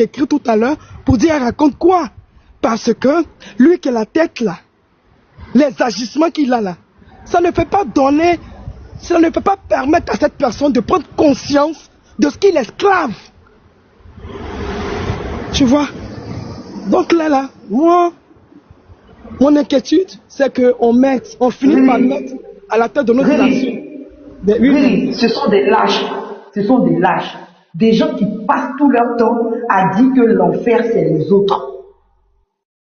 d'écrire tout à l'heure pour dire elle raconte quoi? Parce que lui qui a la tête là, les agissements qu'il a là, ça ne peut pas donner, ça ne peut pas permettre à cette personne de prendre conscience de ce qu'il est esclave. Tu vois? Donc là, moi, mon inquiétude, c'est qu'on finit par mettre à la tête de notre nation. Oui, ce sont des lâches. Ce sont des lâches. Des gens qui passent tout leur temps à dire que l'enfer, c'est les autres.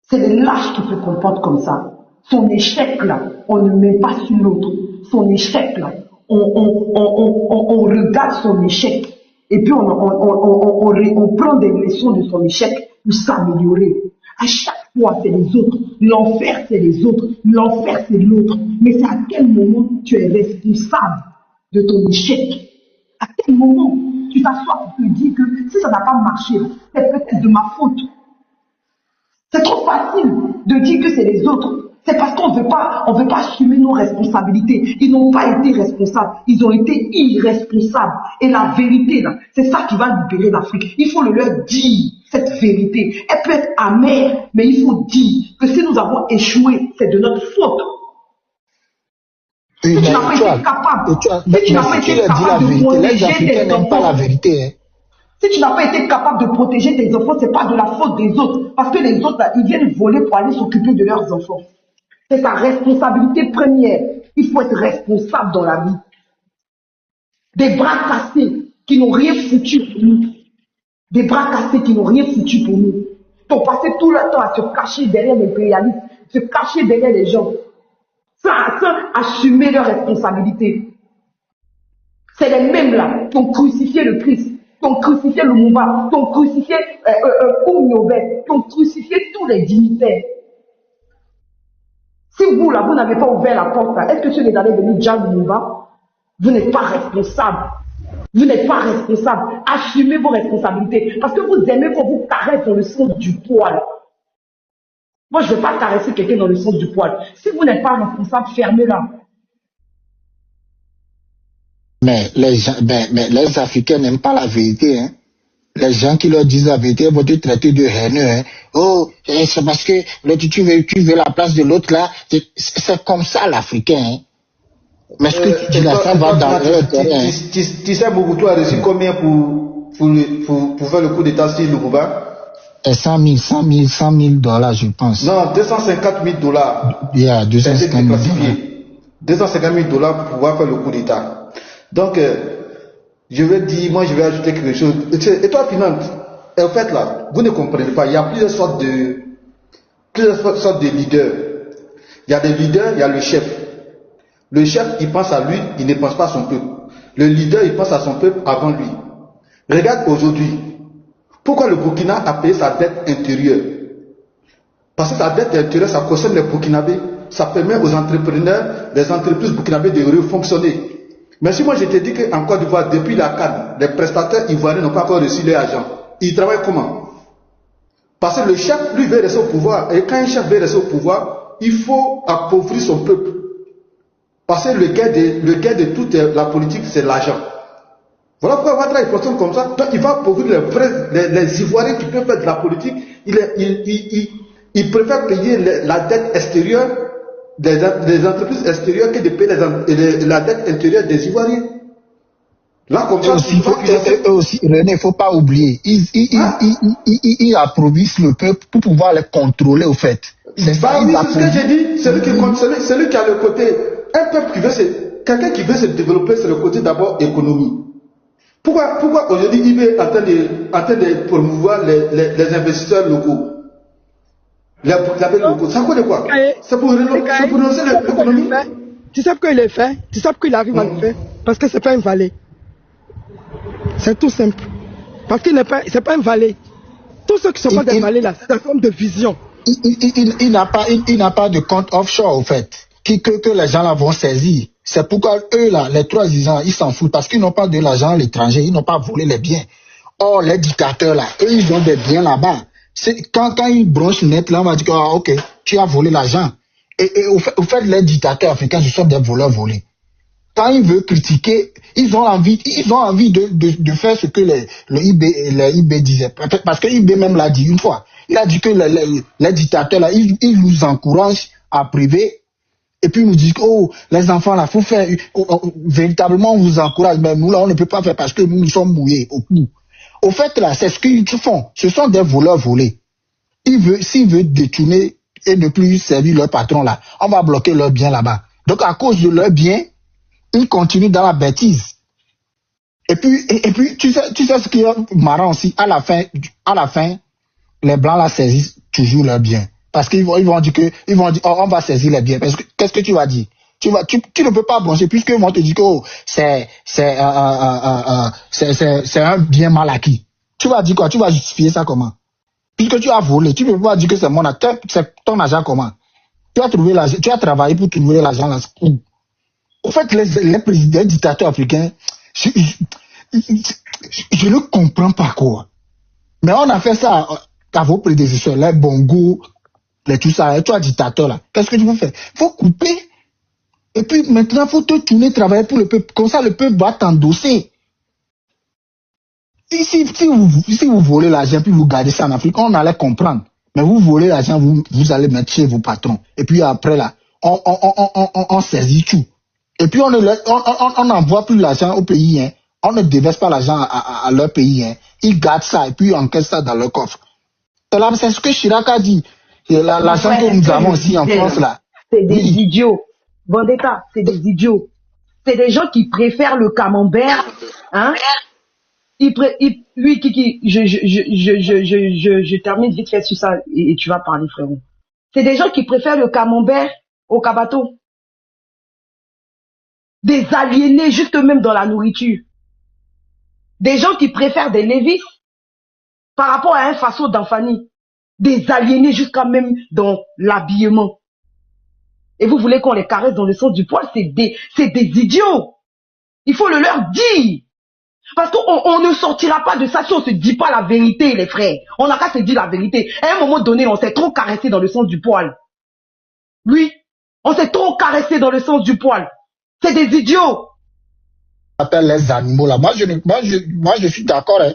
C'est les lâches qui se comportent comme ça. Son échec, là, on ne met pas sur l'autre. Son échec, là, on regarde son échec. Et puis, on prend des leçons de son échec pour s'améliorer. À chaque fois, c'est les autres. L'enfer, c'est les autres. L'enfer, c'est l'autre. Mais c'est à quel moment tu es responsable de ton échec? À quel moment tu t'assois pour te dire que si ça n'a pas marché, c'est peut-être de ma faute. C'est trop facile de dire que c'est les autres. C'est parce qu'on veut pas assumer nos responsabilités. Ils n'ont pas été responsables. Ils ont été irresponsables. Et la vérité, là, c'est ça qui va libérer l'Afrique. Il faut le leur dire, cette vérité. Elle peut être amère, mais il faut dire que si nous avons échoué, c'est de notre faute. Oui, si tu n'as pas été capable, si tu n'as pas été capable de protéger tes enfants, la vérité, hein. Si tu n'as pas été capable de protéger tes enfants, c'est pas de la faute des autres. Parce que les autres, là, ils viennent voler pour aller s'occuper de leurs enfants. C'est ta responsabilité première. Il faut être responsable dans la vie. Des bras cassés qui n'ont rien foutu pour nous. Des bras cassés qui n'ont rien foutu pour nous. Ils ont passé tout leur temps à se cacher derrière l'impérialisme, se cacher derrière les gens, sans assumer leurs responsabilités. C'est les mêmes là qui ont crucifié le Christ, qui ont crucifié Lumumba, qui ont crucifié Koumyobé, qui ont crucifié tous les dignitaires. Si vous là, vous n'avez pas ouvert la porte là, est-ce que tu es allé venir Jean Lumumba? Vous n'êtes pas responsable. Vous n'êtes pas responsable. Assumez vos responsabilités. Parce que vous aimez qu'on vous caresse dans le sens du poil. Moi, je ne vais pas caresser quelqu'un dans le sens du poil. Si vous n'êtes pas responsable, fermez-la. Mais les Africains n'aiment pas la vérité, hein. Les gens qui leur disent la vérité vont te traiter de haineux, hein. Oh, c'est parce que tu veux la place de l'autre là. C'est comme ça l'Africain, hein. Mais ce que tu dis là, ça va dans le terrain. Tu sais, Mobutu a reçu combien pour faire le coup d'état sur Lumumba? 100 000 dollars, je pense. Non, 250 000 dollars. Yeah, 250 000 dollars. 250 000 dollars pour pouvoir faire le coup d'état. Donc, je vais dire, moi je vais ajouter quelque chose. Et toi, Pinante, en fait là, vous ne comprenez pas, il y a plusieurs sortes de leaders. Il y a des leaders, il y a le chef. Le chef, il pense à lui, il ne pense pas à son peuple. Le leader, il pense à son peuple avant lui. Regarde aujourd'hui, pourquoi le Burkina a payé sa dette intérieure? Parce que sa dette intérieure, ça concerne les Burkinabés. Ça permet aux entrepreneurs, les entreprises burkinabées de refonctionner. Mais si moi je te dis qu'en Côte d'Ivoire, depuis la CAN, les prestataires ivoiriens n'ont pas encore reçu leur argent, ils travaillent comment? Parce que le chef, lui, veut rester au pouvoir. Et quand un chef veut rester au pouvoir, il faut appauvrir son peuple. Parce que le gain de toute la politique, c'est l'argent. Voilà pourquoi Ouattara il fonctionne comme ça. Donc il va appauvrir les Ivoiriens qui peuvent faire de la politique. Il préfère payer la dette extérieure des entreprises extérieures que de payer la dette intérieure des Ivoiriens. Là, comme ça, aussi, René, il ne faut pas oublier. Ils approuvissent le peuple pour pouvoir les contrôler, au fait. C'est ça, oui, c'est ce que j'ai dit. Celui qui a le côté. Un peuple qui veut quelqu'un qui veut se développer, c'est le côté d'abord économie. Pourquoi aujourd'hui il est en train de promouvoir les investisseurs locaux? Les locaux, ça quoi de quoi? C'est pour relancer l'économie. Tu sais pourquoi il est fait? Tu sais pourquoi il arrive à le faire? Parce que c'est pas un valet. C'est tout simple. Parce qu'il n'est pas, c'est pas un valet. Tous ceux qui sont pas des valets là, c'est un forme de vision. Il n'a pas de compte offshore, au fait. Que les gens là vont saisir. C'est pourquoi eux là, les trois ans, ils s'en foutent parce qu'ils n'ont pas de l'argent à l'étranger, ils n'ont pas volé les biens. Or, les dictateurs là, eux ils ont des biens là-bas. Quand ils bronchent net là, on va dire que, ah, ok, tu as volé l'argent. Et au fait, les dictateurs africains, ce sont des voleurs volés. quand ils veulent critiquer, ils ont envie de faire ce que le IB disait. Parce que IB même l'a dit une fois. Il a dit que les dictateurs, là, ils nous encouragent à privé. Et puis ils nous disent que oh, les enfants, là, faut faire. Véritablement, on vous encourage. Mais nous, là, on ne peut pas faire parce que nous sommes mouillés au cou. Au fait, là, c'est ce qu'ils font. Ce sont des voleurs volés. S'ils veulent détourner et ne plus servir leur patron, là, on va bloquer leurs biens là-bas. Donc, à cause de leurs biens, ils continuent dans la bêtise. Et puis tu sais ce qui est marrant aussi, à la fin, les Blancs là saisissent toujours leurs biens. Parce qu'ils vont dire oh, on va saisir les biens. Qu'est-ce que tu vas dire? Tu ne peux pas broncher puisqu'ils vont te dire que oh, c'est un bien mal acquis. Tu vas dire quoi? Tu vas justifier ça comment? Puisque tu as volé, tu ne peux pas dire que c'est mon argent, c'est ton argent comment? Tu as travaillé pour trouver l'argent là. En fait, les présidents dictateurs africains, je ne comprends pas quoi. Mais on a fait ça à vos prédécesseurs, les Bongo, les tout ça, et toi dictateur là. Qu'est-ce que tu veux faire? Il faut couper. Et puis maintenant, il faut te tourner travailler pour le peuple. Comme ça, le peuple va t'endosser. Si vous volez l'argent puis vous gardez ça en Afrique, on allait comprendre. Mais vous volez l'argent, vous allez mettre chez vos patrons. Et puis après là, on saisit tout. Et puis on n'envoie plus l'argent au pays. Hein. On ne déverse pas l'argent à leur pays. Hein. Ils gardent ça et puis ils encaissent ça dans leur coffre. C'est ce que Chirac a dit. L'argent que nous avons ici en France là. C'est des idiots. Vendetta, c'est des idiots. C'est des gens qui préfèrent le camembert. Hein? Lui, Kiki, je termine vite fait sur ça et tu vas parler, frérot. C'est des gens qui préfèrent le camembert au cabato. Des aliénés, juste même dans la nourriture. Des gens qui préfèrent des Lévis par rapport à un façon d'Anfani. Des aliénés jusqu'à même dans l'habillement. Et vous voulez qu'on les caresse dans le sens du poil, c'est des idiots. Il faut le leur dire. Parce qu'on ne sortira pas de ça si on se dit pas la vérité, les frères. On n'a qu'à se dire la vérité. À un moment donné, on s'est trop caressé dans le sens du poil. Oui, on s'est trop caressé dans le sens du poil. C'est des idiots. On appelle les animaux là. Moi, je suis d'accord. Hein.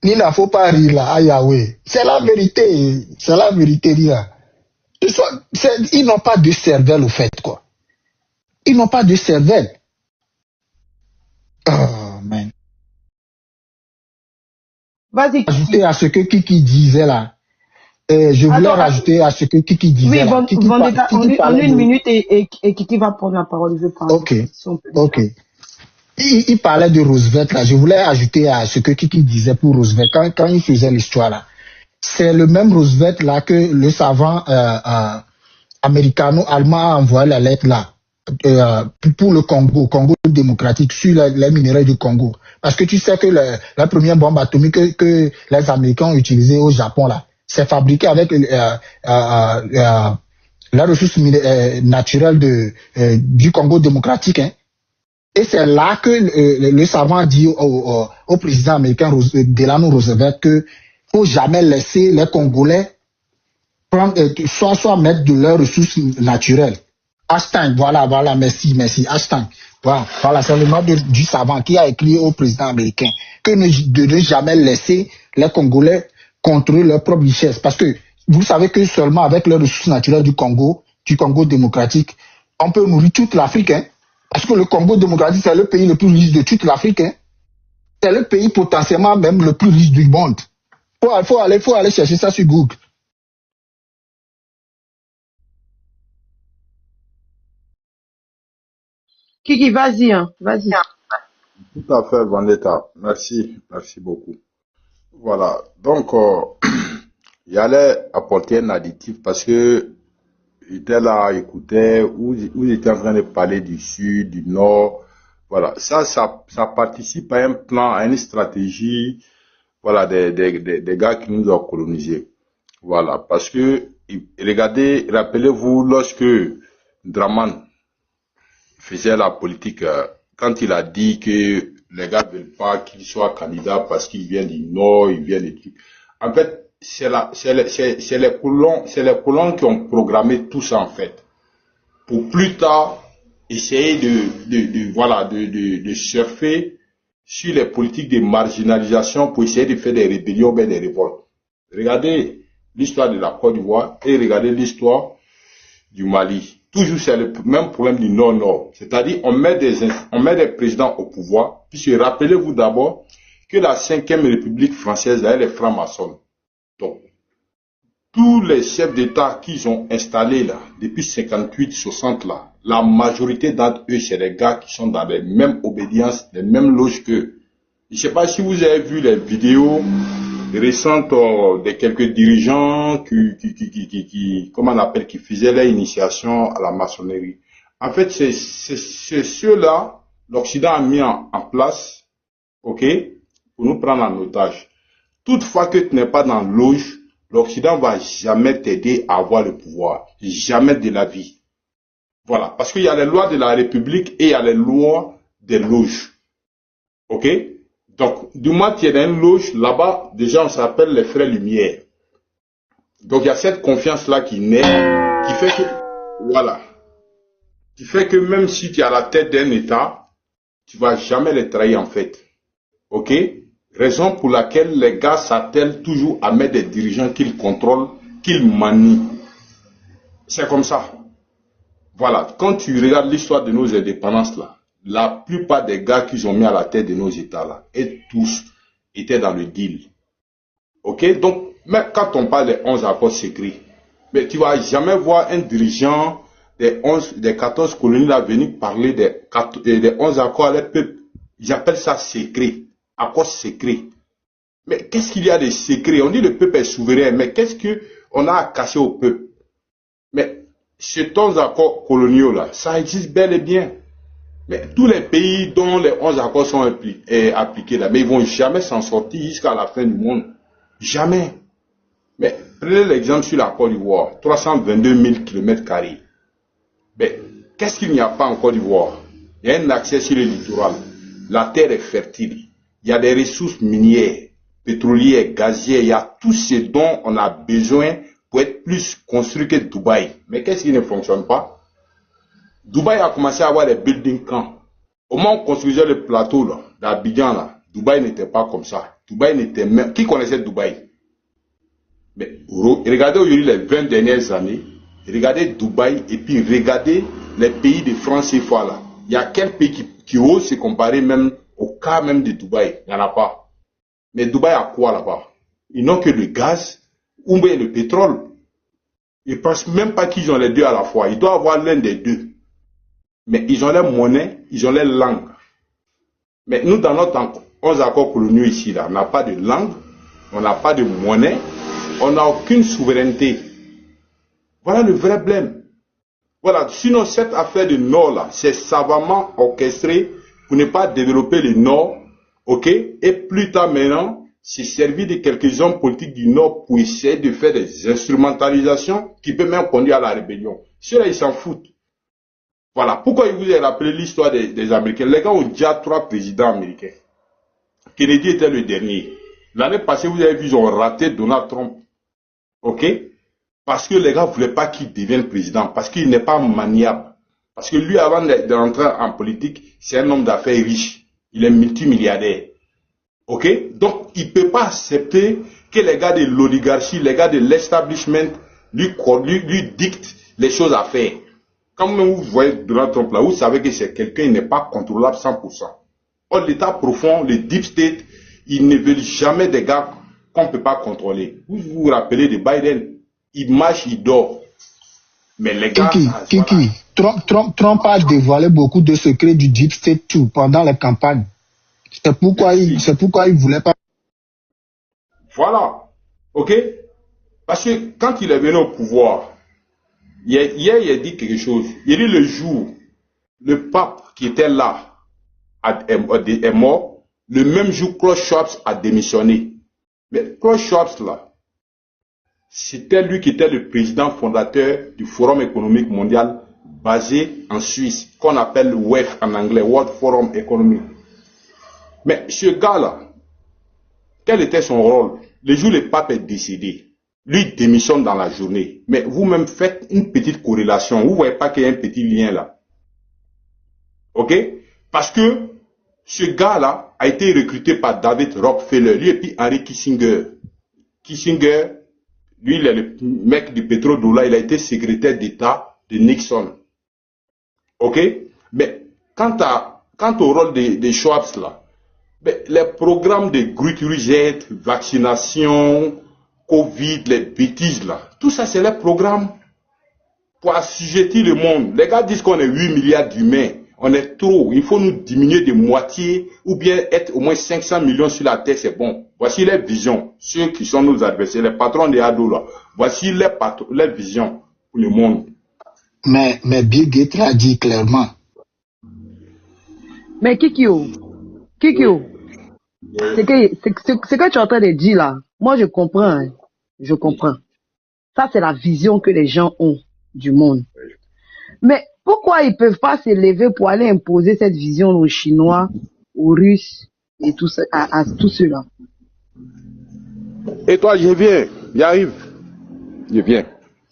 Il ne faut pas rire là, Yahweh. C'est la vérité. C'est la vérité, là. Ils n'ont pas de cervelle, au fait, quoi. Ils n'ont pas de cervelle. Oh, man. Vas-y. Ajouter à ce que Kiki disait là. Je voulais rajouter à ce que Kiki disait. Oui, là. Vendetta, en une minute et Kiki va prendre la parole. Ok. Ok. Il parlait de Roosevelt là. Je voulais ajouter à ce que Kiki disait pour Roosevelt quand il faisait l'histoire là. C'est le même Roosevelt là que le savant américano-allemand a envoyé la lettre là pour le Congo démocratique sur les minerais du Congo. Parce que tu sais que la première bombe atomique que les Américains ont utilisée au Japon là, c'est fabriqué avec la ressource naturelle du Congo démocratique. Hein. Et c'est là que le savant dit au président américain Delano Roosevelt que faut jamais laisser les Congolais prendre, soit mettre de leurs ressources naturelles. Ashton, voilà, merci, Ashton. Voilà, c'est le nom du savant qui a écrit au président américain que de ne jamais laisser les Congolais contrôler leur propre richesse. Parce que vous savez que seulement avec les ressources naturelles du Congo démocratique, on peut nourrir toute l'Afrique, hein. Parce que le Congo démocratique, c'est le pays le plus riche de toute l'Afrique. Hein. C'est le pays potentiellement même le plus riche du monde. Faut aller chercher ça sur Google. Kiki, vas-y, hein, vas-y. Tout à fait, Vendetta. Merci beaucoup. Voilà. Donc, il allait apporter un additif parce que il était là, écoutait, où il était en train de parler du sud, du nord. Voilà. Ça participe à un plan, à une stratégie, voilà, des gars qui nous ont colonisés. Voilà. Parce que, regardez, rappelez-vous, lorsque Draman faisait la politique, quand il a dit que les gars ne veulent pas qu'il soit candidat parce qu'il vient du nord, il vient des trucs. En fait, c'est les colons qui ont programmé tout ça, en fait. pour plus tard essayer de surfer sur les politiques de marginalisation pour essayer de faire des rébellions, mais des révoltes. Regardez l'histoire de la Côte d'Ivoire et regardez l'histoire du Mali. Toujours c'est le même problème du Nord-Nord. C'est-à-dire on met des présidents au pouvoir, puisque rappelez-vous d'abord que la 5e République française, là, elle est franc-maçonne. Donc, tous les chefs d'État qu'ils ont installés là, depuis 58-60 là, la majorité d'entre eux, c'est des gars qui sont dans les mêmes obédiences, les mêmes loges qu'eux. Je ne sais pas si vous avez vu les vidéos récentes de quelques dirigeants comment on appelle, qui faisaient l'initiation à la maçonnerie. En fait, c'est ceux-là, l'Occident a mis en place, ok, pour nous prendre en otage. Toutefois que tu n'es pas dans loge, l'Occident va jamais t'aider à avoir le pouvoir. Jamais de la vie. Voilà. Parce qu'il y a les lois de la République et il y a les lois des loges. Ok? Donc, du moins, tu es dans une loge, là-bas, déjà, on s'appelle les frères Lumière. Donc, il y a cette confiance-là qui naît, qui fait que, voilà. Qui fait que même si tu es à la tête d'un État, tu vas jamais les trahir, en fait. Ok? Raison pour laquelle les gars s'attellent toujours à mettre des dirigeants qu'ils contrôlent, qu'ils manient. C'est comme ça. Voilà. Quand tu regardes l'histoire de nos indépendances, là, la plupart des gars qu'ils ont mis à la tête de nos États, là, et tous étaient dans le deal. Ok? Donc, même quand on parle des 11 accords secrets, mais tu vas jamais voir un dirigeant des 14 colonies là venir parler des 11 accords à leur peuple. Ils appellent ça secret. Accords secrets. Mais qu'est-ce qu'il y a de secret? On dit le peuple est souverain, mais qu'est-ce qu'on a à cacher au peuple? Mais ces 11 accords coloniaux là, ça existe bel et bien. Mais tous les pays dont les 11 accords sont appliqués là, mais ils vont jamais s'en sortir jusqu'à la fin du monde. Jamais. Mais prenez l'exemple sur la Côte d'Ivoire, 322 000 km². Mais qu'est-ce qu'il n'y a pas en Côte d'Ivoire? Il y a un accès sur le littoral. La terre est fertile. Il y a des ressources minières, pétrolières, gazières. Il y a tout ce dont on a besoin pour être plus construit que Dubaï. Mais qu'est-ce qui ne fonctionne pas? Dubaï a commencé à avoir des building camps. Au moment où on construisait le plateau là, d'Abidjan là, Dubaï n'était pas comme ça. Dubaï n'était même... Qui connaissait Dubaï? Mais regardez aujourd'hui les 20 dernières années, regardez Dubaï et puis regardez les pays de France CFA là. Il y a quel pays qui ose se comparer même au cas même de Dubaï? Il n'y en a pas. Mais Dubaï a quoi là-bas? Ils n'ont que le gaz ou bien le pétrole. Ils ne pensent même pas qu'ils ont les deux à la fois. Ils doivent avoir l'un des deux. Mais ils ont leur monnaie, ils ont leur langue. Mais nous, dans notre 11 accords coloniaux ici, là, on n'a pas de langue, on n'a pas de monnaie, on n'a aucune souveraineté. Voilà le vrai blême. Voilà, sinon cette affaire de Nord, là, c'est savamment orchestré pour ne pas développer le Nord, ok? Et plus tard maintenant, c'est servi de quelques hommes politiques du Nord pour essayer de faire des instrumentalisations qui peuvent même conduire à la rébellion. Ceux-là, ils s'en foutent. Voilà. Pourquoi je vous ai rappelé l'histoire des Américains? Les gars ont déjà 3 présidents américains. Kennedy était le dernier. L'année passée, vous avez vu, ils ont raté Donald Trump. Ok? Parce que les gars ne voulaient pas qu'il devienne président. Parce qu'il n'est pas maniable. Parce que lui, avant de rentrer en politique, c'est un homme d'affaires riche. Il est multimilliardaire. Ok? Donc, il ne peut pas accepter que les gars de l'oligarchie, les gars de l'establishment lui dictent les choses à faire. Quand même vous voyez Donald Trump là, vous savez que c'est quelqu'un qui n'est pas contrôlable 100%. Or, l'état profond, le deep state, ils ne veulent jamais des gars qu'on ne peut pas contrôler. Vous vous rappelez de Biden, il marche, il dort. Mais les gars... Kiki, voilà. Trump a dévoilé beaucoup de secrets du deep state tout pendant les campagnes. C'est pourquoi il voulait pas... Voilà. Ok? Parce que quand il est venu au pouvoir, hier, il a dit quelque chose. Il a dit le jour, le pape qui était là est mort, le même jour, Klaus Schwab a démissionné. Mais Klaus Schwab, là, c'était lui qui était le président fondateur du Forum économique mondial basé en Suisse, qu'on appelle WEF en anglais, World Forum Economic. Mais ce gars-là, quel était son rôle? Le jour où le pape est décédé, lui démissionne dans la journée. Mais vous-même faites une petite corrélation. Vous ne voyez pas qu'il y a un petit lien là. OK? Parce que ce gars-là a été recruté par David Rockefeller, lui et puis Henry Kissinger. Kissinger, lui, il est le mec du pétrodollar, il a été secrétaire d'État de Nixon. OK? Mais quant au rôle des Schwab, là, les programmes de Grutterugent, vaccination, Covid, les bêtises là, tout ça c'est les programmes pour assujettir le monde. Les gars disent qu'on est 8 milliards d'humains, on est trop, il faut nous diminuer de moitié ou bien être au moins 500 millions sur la terre, c'est bon. Voici les visions, ceux qui sont nos adversaires, les patrons des ados là, voici les visions pour le monde. Mais Bill Gates l'a dit clairement. Mais Kikio, ce que tu es en train de dire là, moi je comprends, hein. Je comprends. Ça c'est la vision que les gens ont du monde. Mais pourquoi ils peuvent pas s'élever pour aller imposer cette vision aux Chinois, aux Russes et tout ça, à tous ceux-là? Et toi, je viens, j'arrive. Je viens.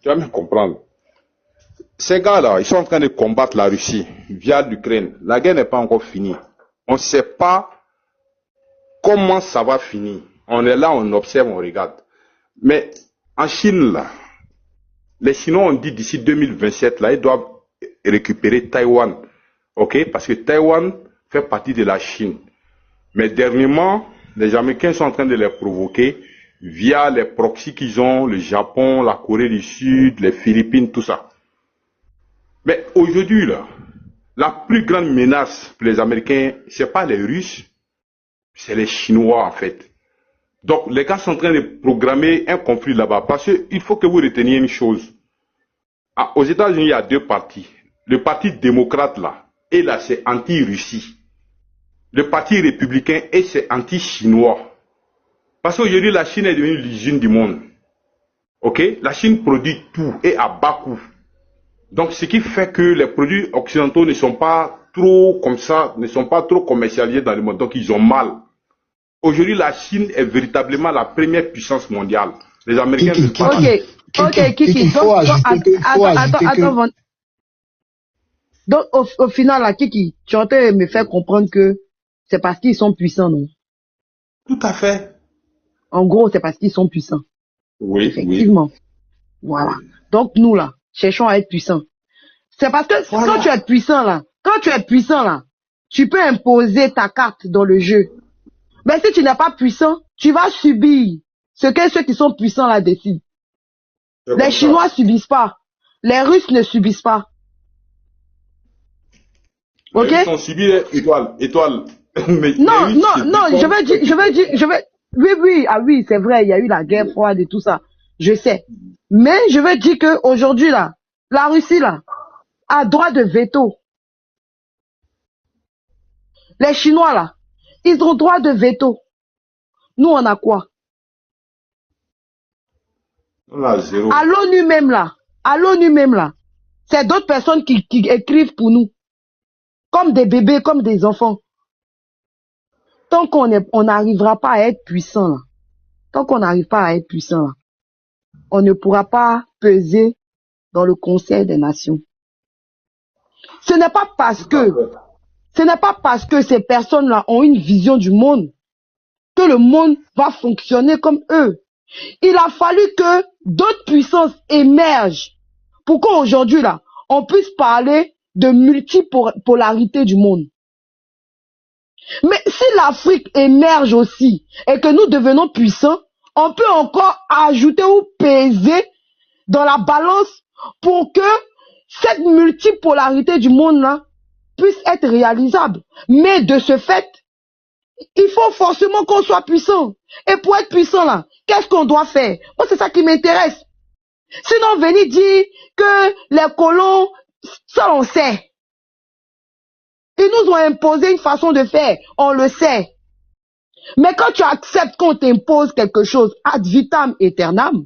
Tu vas me comprendre. Ces gars-là, ils sont en train de combattre la Russie via l'Ukraine. La guerre n'est pas encore finie. On ne sait pas comment ça va finir. On est là, on observe, on regarde. Mais en Chine, là, les Chinois ont dit d'ici 2027, là, ils doivent récupérer Taïwan. OK? Parce que Taïwan fait partie de la Chine. Mais dernièrement, les Américains sont en train de les provoquer via les proxys qu'ils ont, le Japon, la Corée du Sud, les Philippines, tout ça. Mais aujourd'hui, là, la plus grande menace pour les Américains, c'est pas les Russes, c'est les Chinois, en fait. Donc, les gars sont en train de programmer un conflit là-bas. Parce qu'il faut que vous reteniez une chose. Aux États-Unis, il y a deux partis. Le parti démocrate, là, et là, c'est anti-Russie. Le parti républicain, et c'est anti-chinois. Parce qu'aujourd'hui, la Chine est devenue l'usine du monde. OK? La Chine produit tout et à bas coût. Donc, ce qui fait que les produits occidentaux ne sont pas trop comme ça, ne sont pas trop commercialisés dans le monde. Donc, ils ont mal. Aujourd'hui, la Chine est véritablement la première puissance mondiale. Les Américains ne sont pas... Ok, Kiki. Attends. Donc, au final, là, Kiki, tu es en train de me faire comprendre que c'est parce qu'ils sont puissants, non? Tout à fait. En gros, c'est parce qu'ils sont puissants. Oui, effectivement. Oui. Voilà. Donc, nous, là, cherchons à être puissants. C'est parce que quand tu es puissant, là, tu peux imposer ta carte dans le jeu. Mais si tu n'es pas puissant, tu vas subir ce que ceux qui sont puissants là décident. Les Chinois subissent pas. Les Russes ne subissent pas. Ok? Ils ont subi étoile. Non, je veux, oui, c'est vrai, il y a eu la guerre froide et tout ça. Je sais. Mais je veux dire que aujourd'hui là, la Russie là, a droit de veto. Les Chinois là, ils ont droit de veto. Nous, on a quoi? On a zéro. À l'ONU même là, c'est d'autres personnes qui écrivent pour nous. Comme des bébés, comme des enfants. Tant qu'on n'arrivera pas à être puissant là, on ne pourra pas peser dans le Conseil des Nations. Ce n'est pas parce que ces personnes-là ont une vision du monde que le monde va fonctionner comme eux. Il a fallu que d'autres puissances émergent pour qu'aujourd'hui là, on puisse parler de multipolarité du monde. Mais si l'Afrique émerge aussi et que nous devenons puissants, on peut encore ajouter ou peser dans la balance pour que cette multipolarité du monde là puisse être réalisable. Mais de ce fait, il faut forcément qu'on soit puissant. Et pour être puissant là, qu'est-ce qu'on doit faire? Moi, c'est ça qui m'intéresse. Sinon, venez dire que les colons, ça on sait. Ils nous ont imposé une façon de faire, on le sait. Mais quand tu acceptes qu'on t'impose quelque chose ad vitam aeternam,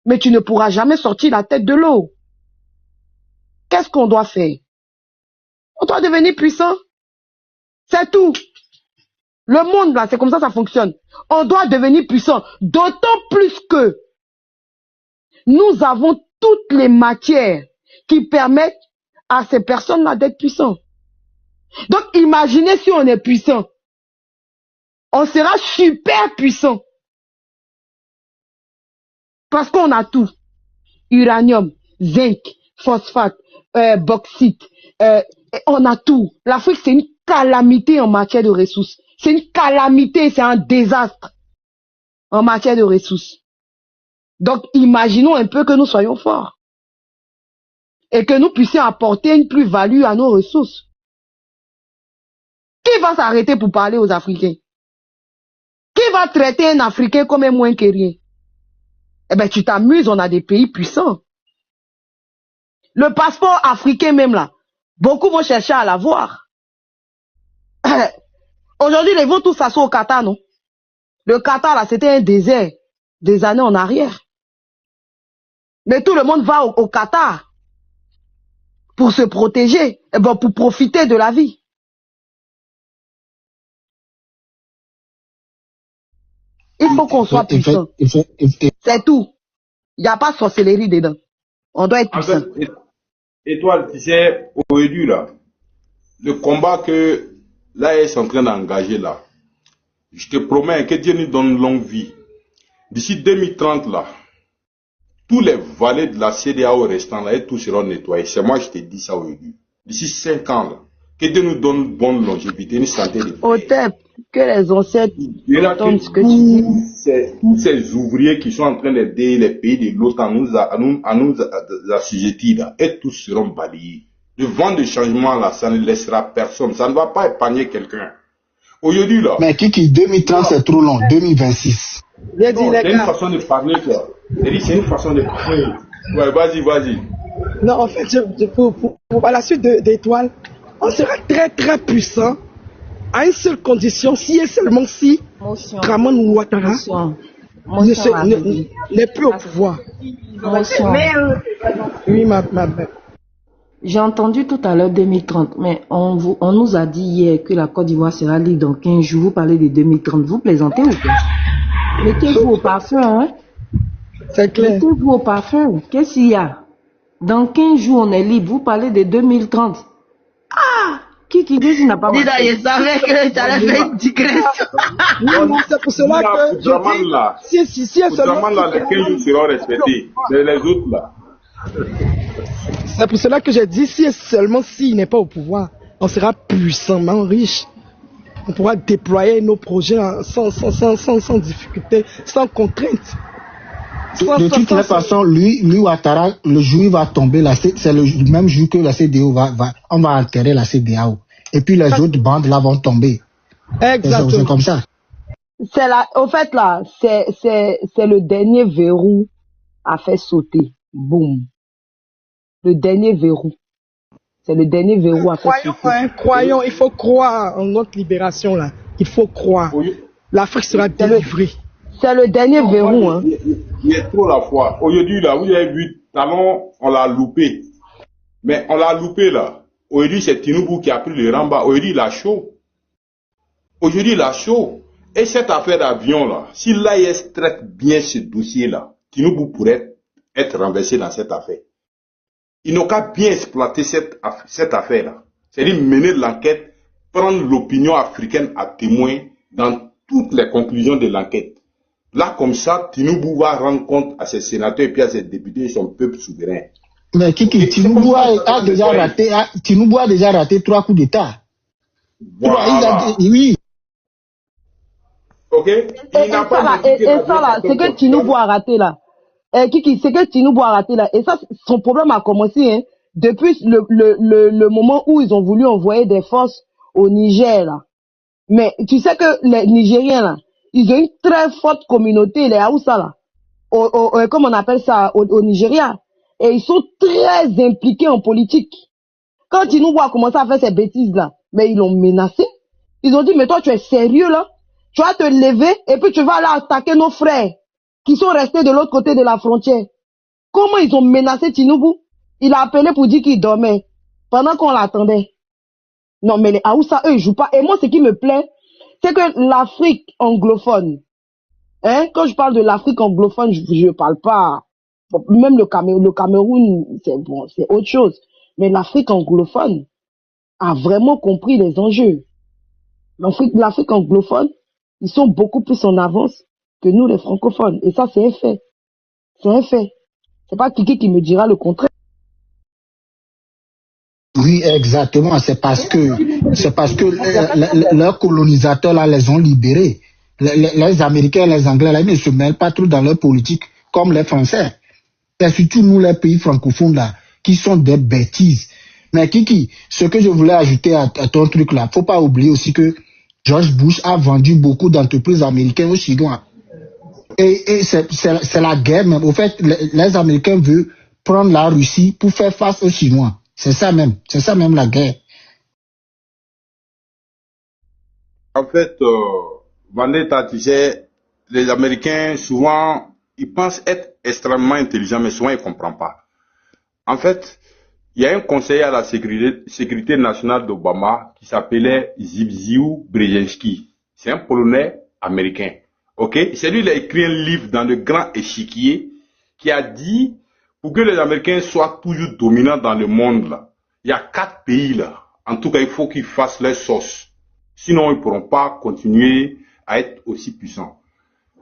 mais tu ne pourras jamais sortir la tête de l'eau. Qu'est-ce qu'on doit faire? On doit devenir puissant. C'est tout. Le monde là, c'est comme ça fonctionne. On doit devenir puissant. D'autant plus que nous avons toutes les matières qui permettent à ces personnes-là d'être puissants. Donc, imaginez si on est puissant. On sera super puissant. Parce qu'on a tout. Uranium, zinc, phosphate, bauxite. On a tout. L'Afrique, c'est une calamité en matière de ressources. C'est une calamité, c'est un désastre en matière de ressources. Donc, imaginons un peu que nous soyons forts. Et que nous puissions apporter une plus-value à nos ressources. Qui va s'arrêter pour parler aux Africains? Qui va traiter un Africain comme un moins que rien? Eh ben, tu t'amuses, on a des pays puissants. Le passeport africain même là, beaucoup vont chercher à l'avoir. Aujourd'hui, ils vont tous s'asseoir au Qatar, non? Le Qatar là, c'était un désert des années en arrière. Mais tout le monde va au Qatar pour se protéger, eh ben, pour profiter de la vie. Il faut qu'on soit puissant. C'est tout. Il n'y a pas de sorcellerie dedans. On doit être puissant. En fait, étoile, tu sais, aujourd'hui là, le combat que l'AS est en train d'engager là, je te promets que Dieu nous donne longue vie. D'ici 2030 là, tous les vallées de la CEDEAO restants là, et tous seront nettoyés. C'est moi qui te dis ça aujourd'hui. D'ici 5 ans là, que Dieu nous donne bonne longévité, une santé de Au TEP, que les ancêtres entendent ce que tu dis. Tous ces ouvriers qui sont en train d'aider les pays de l'autre à nous assujettir là, et tous seront balayés. Le vent de changement là, ça ne laissera personne. Ça ne va pas épargner quelqu'un. Aujourd'hui là. Mais Kiki, 2030 c'est trop long. 2026. C'est une façon de parler quoi. C'est une façon de parler. Ouais, vas-y. Non, en fait, à la suite d'Étoile, on sera très très puissant à une seule condition, si et seulement si Dramane Ouattara n'est plus au pouvoir. Oui, ma belle. J'ai entendu tout à l'heure 2030, mais on nous a dit hier que la Côte d'Ivoire sera libre dans 15 jours. Vous parlez de 2030, vous plaisantez ou quoi? Mettez-vous au parfum, hein? C'est clair. Mettez-vous au parfum. Qu'est-ce qu'il y a? Dans 15 jours, on est libre. Vous parlez de 2030. Ah! Qui dit n'a pas marché? Je savais que tu allais faire une digression. C'est pour cela que je dis, si seulement les 15 jours seront respectés. Mais les autres là. C'est pour cela que j'ai dit, si et seulement s'il n'est pas au pouvoir, on sera puissamment riche. On pourra déployer nos projets sans difficulté, sans contrainte. De toute façon, lui, Ouattara, le jour où il va tomber, c'est le même jour que la CEDEAO on va enterrer la CEDEAO. Et puis les autres bandes là vont tomber. Exactement. C'est comme ça. Au fait là, c'est le dernier verrou à faire sauter. Boum. Le dernier verrou. C'est le dernier verrou à faire sauter. Croyons, il faut croire en notre libération là. Il faut croire. L'Afrique sera délivrée. C'est le dernier verrou, hein. Il y a trop la foi. Aujourd'hui, là, vous avez vu, Talon, on l'a loupé. Mais on l'a loupé, là. Aujourd'hui, c'est Tinubu qui a pris le ramba. Aujourd'hui, il a chaud. Et cette affaire d'avion, là, si l'AIS traite bien ce dossier-là, Tinubu pourrait être renversé dans cette affaire. Ils n'ont qu'à bien exploiter cette affaire-là. C'est-à-dire mener l'enquête, prendre l'opinion africaine à témoin dans toutes les conclusions de l'enquête. Là, comme ça, Tinubu va rendre compte à ses sénateurs et puis à ses députés et son peuple souverain. Mais Kiki, Tinubu a déjà raté 3 coups d'État. Voilà. Oui. Ok. Et ça là, c'est que Tinubu a raté là. Kiki, c'est que Tinubu a raté là. Et ça, son problème a commencé, hein, depuis le moment où ils ont voulu envoyer des forces au Niger là. Mais tu sais que les Nigériens là, ils ont une très forte communauté, les Haoussa là, comme on appelle ça, au Nigeria. Et ils sont très impliqués en politique. Quand Tinubu a commencé à faire ces bêtises là, mais ils l'ont menacé. Ils ont dit, mais toi tu es sérieux là? Tu vas te lever et puis tu vas aller attaquer nos frères qui sont restés de l'autre côté de la frontière. Comment ils ont menacé Tinubu? Il a appelé pour dire qu'il dormait pendant qu'on l'attendait. Non mais les Haoussa, eux, ils jouent pas. Et moi, ce qui me plaît, c'est que l'Afrique anglophone, hein, quand je parle de l'Afrique anglophone, je parle pas Bon, même le Cameroun, c'est bon, c'est autre chose. Mais l'Afrique anglophone a vraiment compris les enjeux. L'Afrique anglophone, ils sont beaucoup plus en avance que nous, les francophones. Et ça, c'est un fait. C'est un fait. C'est pas Kiki qui me dira le contraire. Oui, exactement. C'est parce que leurs colonisateurs là les ont libérés. Les Américains, les Anglais là, ils ne se mêlent pas trop dans leur politique comme les Français. C'est surtout nous, les pays francophones là, qui sont des bêtises. Mais Kiki, ce que je voulais ajouter à ton truc là, faut pas oublier aussi que George Bush a vendu beaucoup d'entreprises américaines aux Chinois. Et c'est la guerre même. Au fait, les Américains veulent prendre la Russie pour faire face aux Chinois. C'est ça même la guerre. En fait, Vandetta, tu sais, les Américains, souvent, ils pensent être extrêmement intelligents, mais souvent, ils ne comprennent pas. En fait, il y a un conseiller à la sécurité nationale d'Obama qui s'appelait Zbigniew Brzezinski. C'est un Polonais américain. Ok? C'est lui qui a écrit un livre dans le grand échiquier qui a dit, pour que les Américains soient toujours dominants dans le monde, là, il y a 4 pays là. En tout cas, il faut qu'ils fassent leur sauce. Sinon, ils ne pourront pas continuer à être aussi puissants.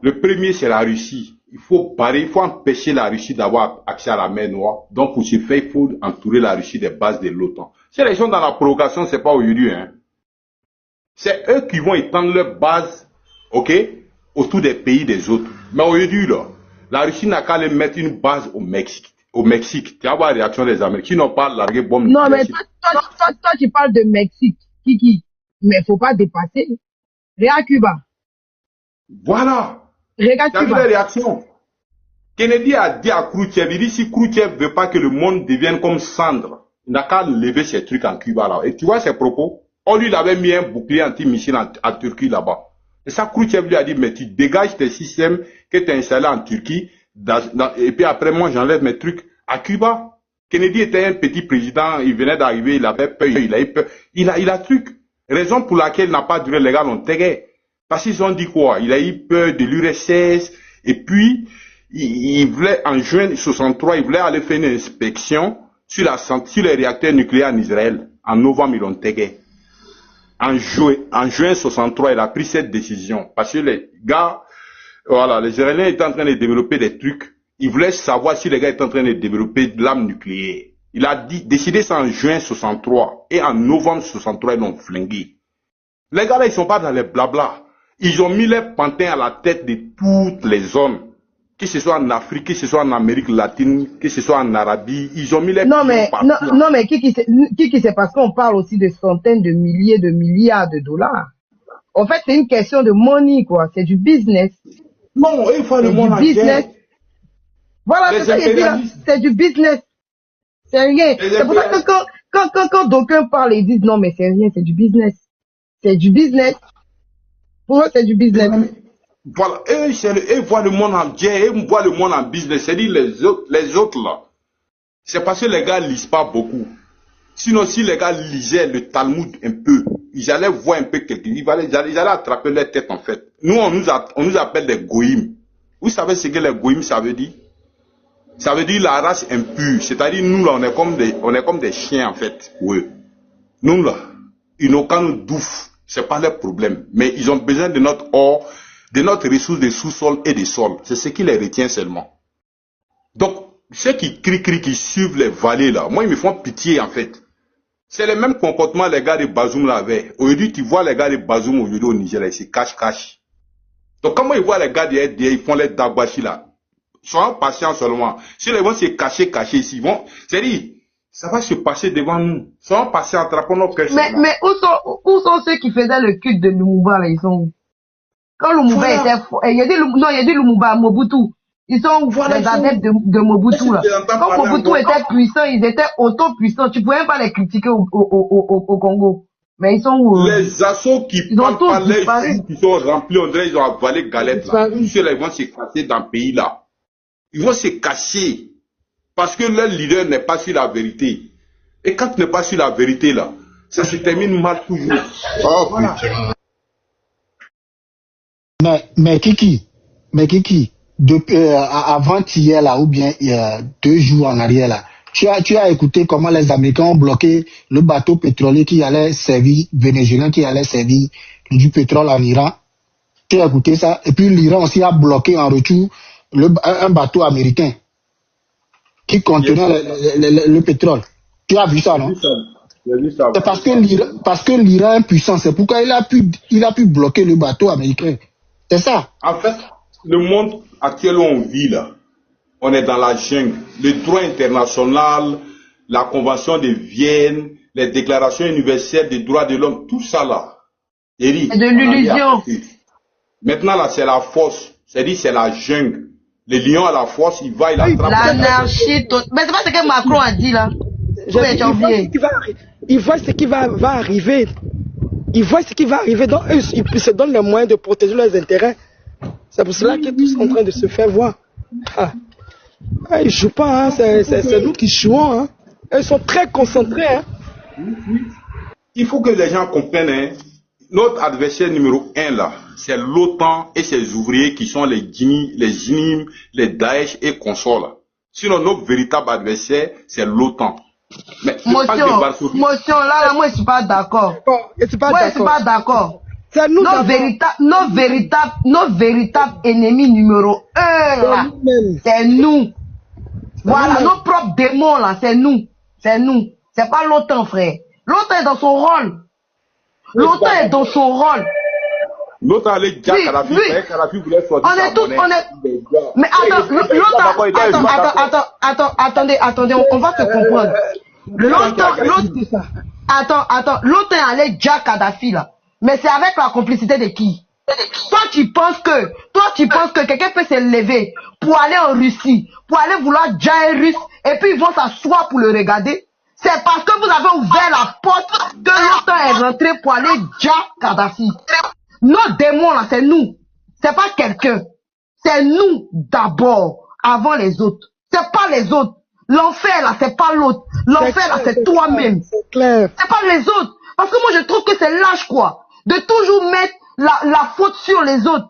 Le premier, c'est la Russie. Il faut empêcher la Russie d'avoir accès à la mer Noire. Donc, pour ce faire, il faut entourer la Russie des bases de l'OTAN. Si ils sont dans la provocation, c'est pas aujourd'hui, hein. C'est eux qui vont étendre leurs bases, ok, autour des pays des autres. Mais aujourd'hui, là, la Russie n'a qu'à aller mettre une base au Mexique. Au Mexique, tu vas voir la réaction des Américains. Ils n'ont pas largué bombe Non, nucléaire. mais toi, tu parles de Mexique, Kiki. Mais faut pas dépasser. Regarde Cuba. Voilà. Regarde Tu as vu Cuba. la réaction. Kennedy a dit à Khrouchtchev, il dit si Khrouchtchev veut pas que le monde devienne comme cendre, il n'a qu'à lever ces trucs en Cuba là. Et tu vois ses propos. On lui avait mis un bouclier anti-missile en Turquie là-bas. Et ça, Khrouchtchev lui a dit, mais tu dégages tes systèmes que tu as installés en Turquie, et puis après moi j'enlève mes trucs à Cuba. Kennedy était un petit président, il venait d'arriver, il avait peur, il a eu peur. Il a truc. Raison pour laquelle il n'a pas duré, les gars l'ont tagué. Parce qu'ils ont dit quoi? Il a eu peur de l'URSS, et puis, il voulait, en juin 63, il voulait aller faire une inspection sur les réacteurs nucléaires en Israël. En novembre, ils l'ont tagué. En juin 63, il a pris cette décision. Parce que les gars, voilà, les Israéliens étaient en train de développer des trucs. Ils voulaient savoir si les gars étaient en train de développer de l'arme nucléaire. Il a décidé ça en juin 63. Et en novembre 63, ils l'ont flingué. Les gars là, ils sont pas dans les blabla. Ils ont mis les pantins à la tête de toutes les zones. Que ce soit en Afrique, que ce soit en Amérique latine, que ce soit en Arabie. Ils ont mis les Non, mais Kiki, c'est parce qu'on parle aussi de centaines de milliers de milliards de dollars. En fait, c'est une question de money, quoi. C'est du business. Non, il faut le monde business. Voilà, c'est ça que je dis là. C'est du business. C'est rien. C'est pour ça que quand d'aucuns parlent, ils disent non, mais c'est rien, c'est du business. C'est du business. Pour eux, c'est du business. Voilà. Eux voient le monde en guerre, eux voient le monde en business. C'est-à-dire les autres là. C'est parce que les gars lisent pas beaucoup. Sinon, si les gars lisaient le Talmud un peu, ils allaient voir un peu quelqu'un. Ils allaient attraper leur tête en fait. Nous, on nous appelle des goïms. Vous savez ce que les goïms, ça veut dire? Ça veut dire la race impure. C'est-à-dire, nous, là, on est comme des chiens, en fait. Oui. Nous, là, ils n'ont qu'à nous douffer. C'est pas leur problème. Mais ils ont besoin de notre or, de notre ressource de sous-sol et de sol. C'est ce qui les retient seulement. Donc, ceux qui crient, qui suivent les vallées, là, moi, ils me font pitié, en fait. C'est le même comportement les gars de Bazoum là avaient. Aujourd'hui, tu vois les gars de Bazoum aujourd'hui au Nigeria, ils se cachent. Donc, comment ils voient les gars de RDA, ils font les dagwashi là? Soyons patients seulement. Si les vont se cacher ici, ils vont, c'est-à-dire, ça va se passer devant nous. Soyons patients, attrapons nos cœurs. Mais où sont ceux qui faisaient le culte de Lumumba, là, ils sont où? Quand Lumumba était, il y a des Lumumba à Mobutu. Ils sont les adeptes de Mobutu, là. Quand Mobutu était puissant, ils étaient auto-puissants. Tu pouvais même pas les critiquer au Congo. Mais ils sont où? Les assauts qui parlent par les joues qui sont remplis, on dirait qu'ils ont avalé galette, là. Tous ceux-là, ils vont se casser dans le pays, là. Ils vont se cacher parce que leur leader n'est pas sur la vérité. Et quand tu n'es pas sur la vérité, là, ça se termine mal toujours. Oh, voilà. Mais Kiki, avant-hier là, ou bien 2 jours en arrière là, tu as écouté comment les Américains ont bloqué le bateau pétrolier qui allait servir, vénézuélien qui allait servir du pétrole en Iran. Tu as écouté ça? Et puis l'Iran aussi a bloqué en retour un bateau américain qui contenait le pétrole. Tu as vu ça, non? J'ai vu ça. C'est parce que l'Iran est puissant, c'est pourquoi il a pu bloquer le bateau américain. C'est ça. En fait, le monde actuel où on vit là, on est dans la jungle. Le droit international, la Convention de Vienne, les déclarations universelles des droits de l'homme, tout ça là. Eric, C'est de l'illusion. maintenant là, c'est la force. C'est-à-dire, c'est la jungle. Le lion a la force, il va, il attrape. L'anarchie totale. Mais c'est pas ce que Macron a dit là. Ouais, j'ai oublié. Il voit ce qui va arriver. Ils voient ce qui va arriver. Donc, eux, ils se donnent les moyens de protéger leurs intérêts. C'est pour cela qu'ils sont en train de se faire voir. Ah. Ah, ils ne jouent pas, hein. C'est nous qui jouons. Hein. Ils sont très concentrés. Hein. Il faut que les gens comprennent, hein, notre adversaire numéro 1 là, c'est l'OTAN et ses ouvriers qui sont les JNIM, les Daesh et consorts là. Sinon, notre véritable adversaire, c'est l'OTAN. Mais motion, là, moi, je suis pas d'accord. Je suis pas d'accord. C'est nous nos véritables ennemis numéro 1, là, c'est nous. Voilà, nos propres démons, là, c'est nous. C'est nous. C'est pas l'OTAN, frère. L'OTAN est dans son rôle. L'OTAN est dans son rôle. L'OTAN allait dire Kadhafi, Kadhafi voulait sortir. On est tous, mais attendez, on va se comprendre. L'OTAN allait dire Kadhafi, là. Mais c'est avec la complicité de qui? Toi, tu penses que quelqu'un peut se lever pour aller en Russie, pour aller vouloir dire un Russe, et puis ils vont s'asseoir pour le regarder? C'est parce que vous avez ouvert la porte que l'OTAN est rentré pour aller dire Kadhafi. Nos démons là, c'est nous. C'est pas quelqu'un. C'est nous d'abord, avant les autres. C'est pas les autres. L'enfer là, c'est pas l'autre. L'enfer là, c'est toi-même. C'est pas les autres. Parce que moi, je trouve que c'est lâche, quoi. De toujours mettre la faute sur les autres.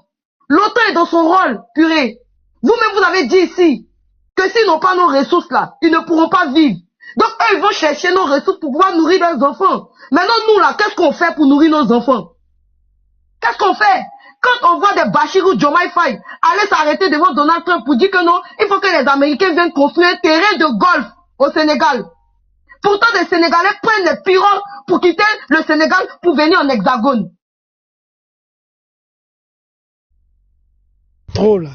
L'OTAN est dans son rôle, purée. Vous-même, vous avez dit ici que s'ils n'ont pas nos ressources là, ils ne pourront pas vivre. Donc, eux, ils vont chercher nos ressources pour pouvoir nourrir leurs enfants. Maintenant, nous là, qu'est-ce qu'on fait pour nourrir nos enfants? Qu'est-ce qu'on fait? Quand on voit des Bachir ou Diomaye Faye aller s'arrêter devant Donald Trump pour dire que non, il faut que les Américains viennent construire un terrain de golf au Sénégal. Pourtant, les Sénégalais prennent les pirogues pour quitter le Sénégal pour venir en Hexagone. Trop là.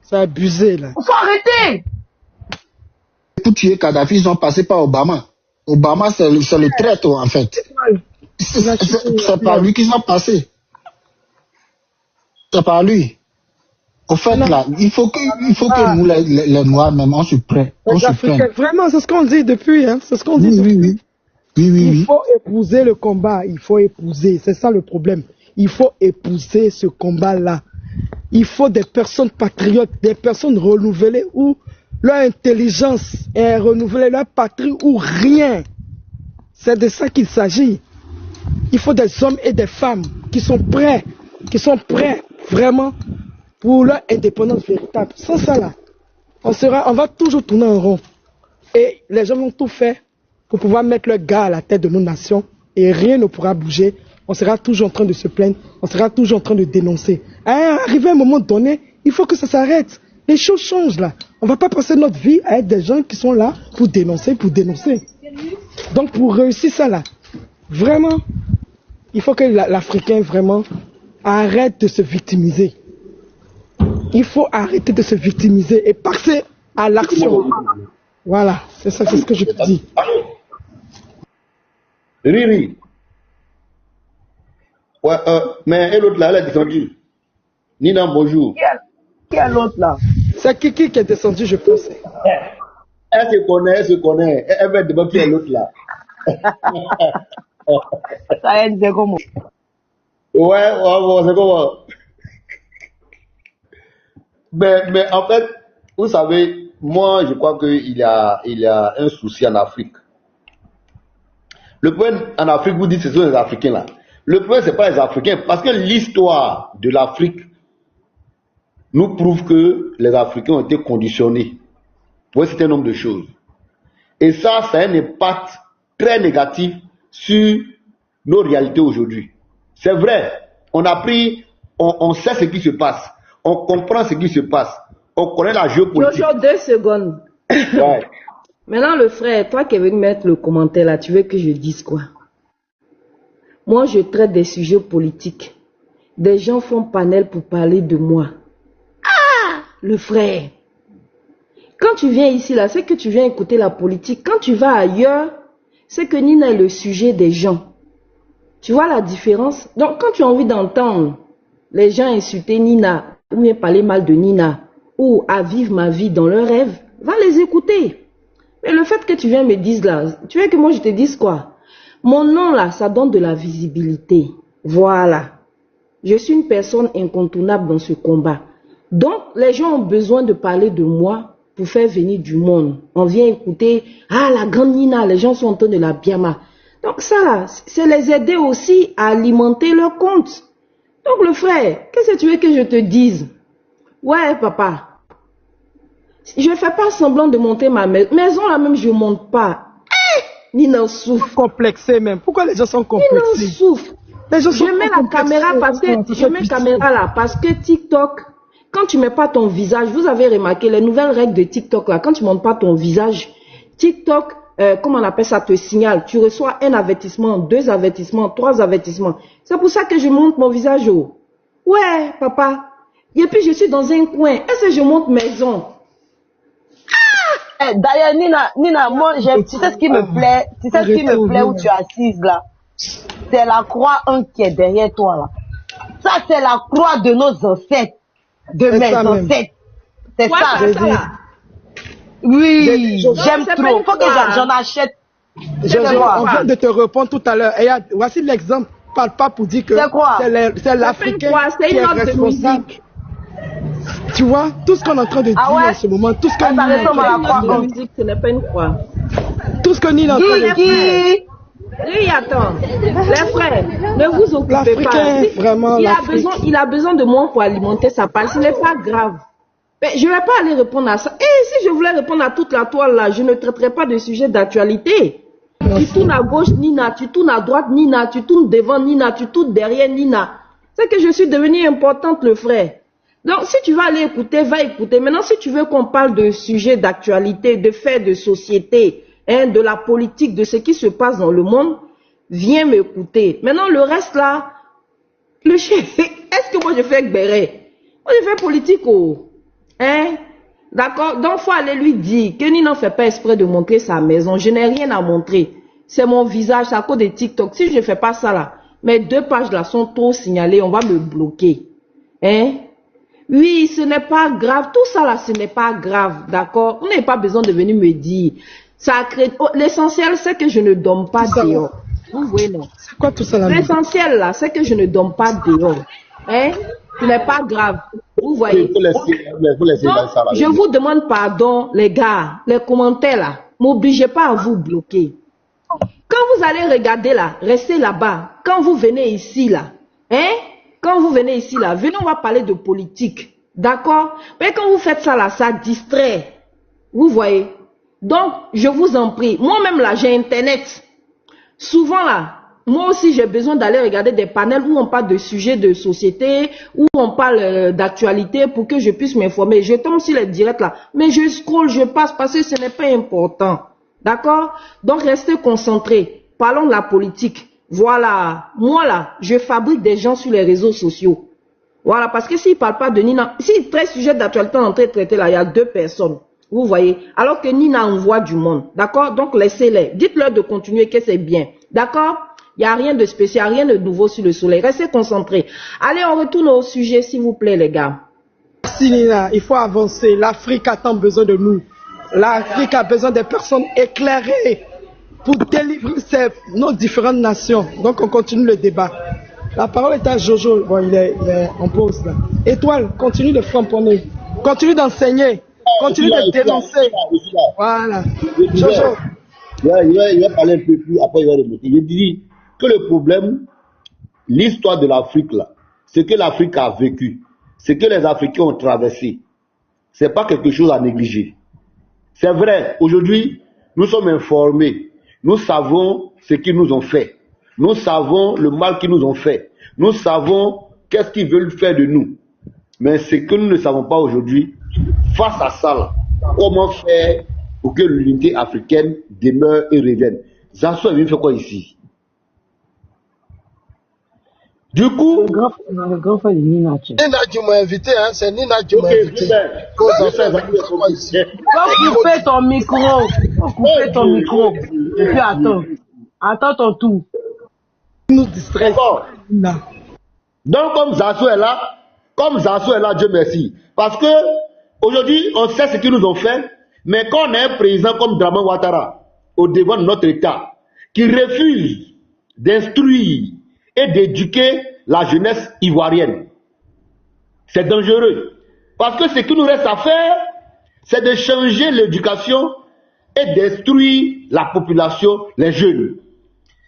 C'est abusé là. Il faut arrêter. Pour tuer Kadhafi, ils ont passé par Obama. Obama, c'est le traître en fait. C'est par lui qu'ils ont passé. C'est par lui. Au fait, là, il faut que nous, les Noirs, même, on se prenne. Vraiment, c'est ce qu'on dit depuis. Hein. C'est ce qu'on dit depuis. Oui. Il faut épouser le combat. Il faut épouser. C'est ça le problème. Il faut épouser ce combat-là. Il faut des personnes patriotes, des personnes renouvelées où leur intelligence est renouvelée, leur patrie ou rien. C'est de ça qu'il s'agit. Il faut des hommes et des femmes qui sont prêts vraiment pour leur indépendance véritable. Sans ça là, on va toujours tourner en rond. Et les gens vont tout faire pour pouvoir mettre leur gars à la tête de nos nations et rien ne pourra bouger. On sera toujours en train de se plaindre, on sera toujours en train de dénoncer. Arrivé à un moment donné, il faut que ça s'arrête. Les choses changent là. On ne va pas passer notre vie à être des gens qui sont là pour dénoncer. Donc pour réussir ça là, vraiment, il faut que l'Africain vraiment arrête de se victimiser. Il faut arrêter de se victimiser et passer à l'action. Voilà, c'est ça, c'est ce que je te dis. Riri. Ouais, mais et l'autre là, elle est descendue. Nina, bonjour. Qui est l'autre là? C'est Kiki qui est descendu, je pense. Elle se connaît. Elle va demander qui est l'autre là. Ça elle disait comment? Ouais, c'est comment? Mais en fait, vous savez, moi, je crois qu'il y a un souci en Afrique. Le problème en Afrique, vous dites que ce sont les Africains là. Le problème, ce n'est pas les Africains, parce que l'histoire de l'Afrique nous prouve que les Africains ont été conditionnés pour un certain nombre de choses. Et ça a un impact très négatif sur nos réalités aujourd'hui. C'est vrai, on a pris, on sait ce qui se passe, on comprend ce qui se passe, on connaît la géopolitique. Jojo, 2 secondes. Ouais. Maintenant, le frère, toi qui es venu mettre le commentaire là, tu veux que je dise quoi? Moi, je traite des sujets politiques. Des gens font panel pour parler de moi. Ah, le frère. Quand tu viens ici, là, c'est que tu viens écouter la politique. Quand tu vas ailleurs, c'est que Nina est le sujet des gens. Tu vois la différence? Donc, quand tu as envie d'entendre les gens insulter Nina, ou bien parler mal de Nina, ou à vivre ma vie dans leur rêve, va les écouter. Mais le fait que tu viens me dire là, tu veux que moi je te dise quoi? Mon nom là, ça donne de la visibilité. Voilà. Je suis une personne incontournable dans ce combat. Donc, les gens ont besoin de parler de moi pour faire venir du monde. On vient écouter, ah, la grande Nina, les gens sont en train de la biama. Donc ça là, c'est les aider aussi à alimenter leur compte. Donc le frère, qu'est-ce que tu veux que je te dise? Ouais, papa. Je ne fais pas semblant de monter ma maison là même, je ne monte pas. Nina souffre. Complexé même. Pourquoi les gens sont complexés? Nina souffre. Je mets la caméra parce que je mets la caméra là parce que TikTok, quand tu mets pas ton visage, vous avez remarqué les nouvelles règles de TikTok là, quand tu montes pas ton visage, TikTok, comment on appelle ça, te signale. Tu reçois un avertissement, 2 avertissements, 3 avertissements. C'est pour ça que je monte mon visage haut. Ouais, papa. Et puis je suis dans un coin. Est-ce que je monte maison? D'ailleurs, Nina, moi, tu sais ce qui me plaît, où tu es assise là. C'est la croix 1 qui est derrière toi là. Ça, c'est la croix de nos ancêtres, de mes ancêtres. C'est ça. Oui, j'aime trop. Faut que j'en achète. On vient de te répondre tout à l'heure. Voici l'exemple. Parle pas pour dire que c'est l'Africain qui est responsable. Tu vois, tout ce qu'on est en train de dire en ce moment, tout ce que Nina est en train de dire, musique, ce n'est pas une croix. Tout ce que Nina est en train de dire. Oui, attends. Les frères, ne vous occupez pas. Vraiment, il a besoin de moi pour alimenter sa part. Ce n'est pas grave. Mais je ne vais pas aller répondre à ça. Et si je voulais répondre à toute la toile là, je ne traiterais pas de sujet d'actualité. Tu tournes à gauche, Nina. Tu tournes à droite, Nina. Tu tournes devant, Nina. Tu tournes derrière, Nina. C'est que je suis devenue importante, le frère. Donc, si tu vas aller écouter, va écouter. Maintenant, si tu veux qu'on parle de sujets d'actualité, de faits de société, de la politique, de ce qui se passe dans le monde, viens m'écouter. Maintenant, le reste là, est-ce que moi je fais gbéré? Moi je fais politique, D'accord? Donc, il faut aller lui dire que Nina ne fait pas exprès de montrer sa maison. Je n'ai rien à montrer. C'est mon visage, c'est à cause de TikTok. Si je ne fais pas ça là, mes 2 pages là sont trop signalées, on va me bloquer. Oui, ce n'est pas grave. Tout ça là, ce n'est pas grave. D'accord? Vous n'avez pas besoin de venir me dire. L'essentiel, c'est que je ne dorme pas dehors. Vous voyez, non? C'est quoi tout ça là? L'essentiel là, c'est que je ne dorme pas dehors. Ce n'est pas grave. Vous voyez. Donc, je vous demande pardon, les gars, les commentaires là. M'obligez pas à vous bloquer. Quand vous allez regarder là, restez là-bas. Quand vous venez ici là, quand vous venez ici là, venez, on va parler de politique. D'accord? Mais quand vous faites ça là, ça distrait. Vous voyez? Donc, je vous en prie. Moi-même là, j'ai Internet. Souvent là, moi aussi j'ai besoin d'aller regarder des panels où on parle de sujets de société, où on parle d'actualité pour que je puisse m'informer. Je tombe sur les directs là, mais je scroll, je passe parce que ce n'est pas important. D'accord? Donc, restez concentrés. Parlons de la politique. Voilà. Moi là, je fabrique des gens sur les réseaux sociaux. Voilà, parce que s'ils ne parlent pas de Nina, s'ils traitent sujet d'actualité en train de traiter là, il y a 2 personnes. Vous voyez, alors que Nina envoie du monde. D'accord? Donc, laissez-les. Dites-leur de continuer, que c'est bien. D'accord? Il n'y a rien de spécial, rien de nouveau sur le soleil. Restez concentrés. Allez, on retourne au sujet, s'il vous plaît, les gars. Merci, Nina. Il faut avancer. L'Afrique a tant besoin de nous. L'Afrique a besoin des personnes éclairées pour délivrer nos différentes nations. Donc, on continue le débat. La parole est à Jojo. Bon, il est en pause, là. Étoile, continue de framponner. Continue d'enseigner. Continue de dénoncer. Voilà. Jojo. Il va parler un peu plus, après il va remonter. Je dis que le problème, l'histoire de l'Afrique là, ce que l'Afrique a vécu, ce que les Africains ont traversé, ce n'est pas quelque chose à négliger. C'est vrai, aujourd'hui, nous sommes informés. Nous savons ce qu'ils nous ont fait. Nous savons le mal qu'ils nous ont fait. Nous savons qu'est-ce qu'ils veulent faire de nous. Mais ce que nous ne savons pas aujourd'hui, face à ça, là, comment faire pour que l'unité africaine demeure et revienne. Zasso est venu faire quoi ici? Du coup, le grand frère de Nina. Nina, tu m'as invité, hein? C'est Nina qui m'a invité. Faut couper ton micro. Faut couper ton micro. Et puis attends. Attends ton tour. Nous distrait. Donc, comme Zasso est là, Dieu merci. Parce que aujourd'hui, on sait ce qu'ils nous ont fait, mais quand on a un président comme Dramane Ouattara au devant de notre État, qui refuse d'instruire et d'éduquer la jeunesse ivoirienne, c'est dangereux. Parce que ce qu'il nous reste à faire, c'est de changer l'éducation et d'instruire la population, les jeunes.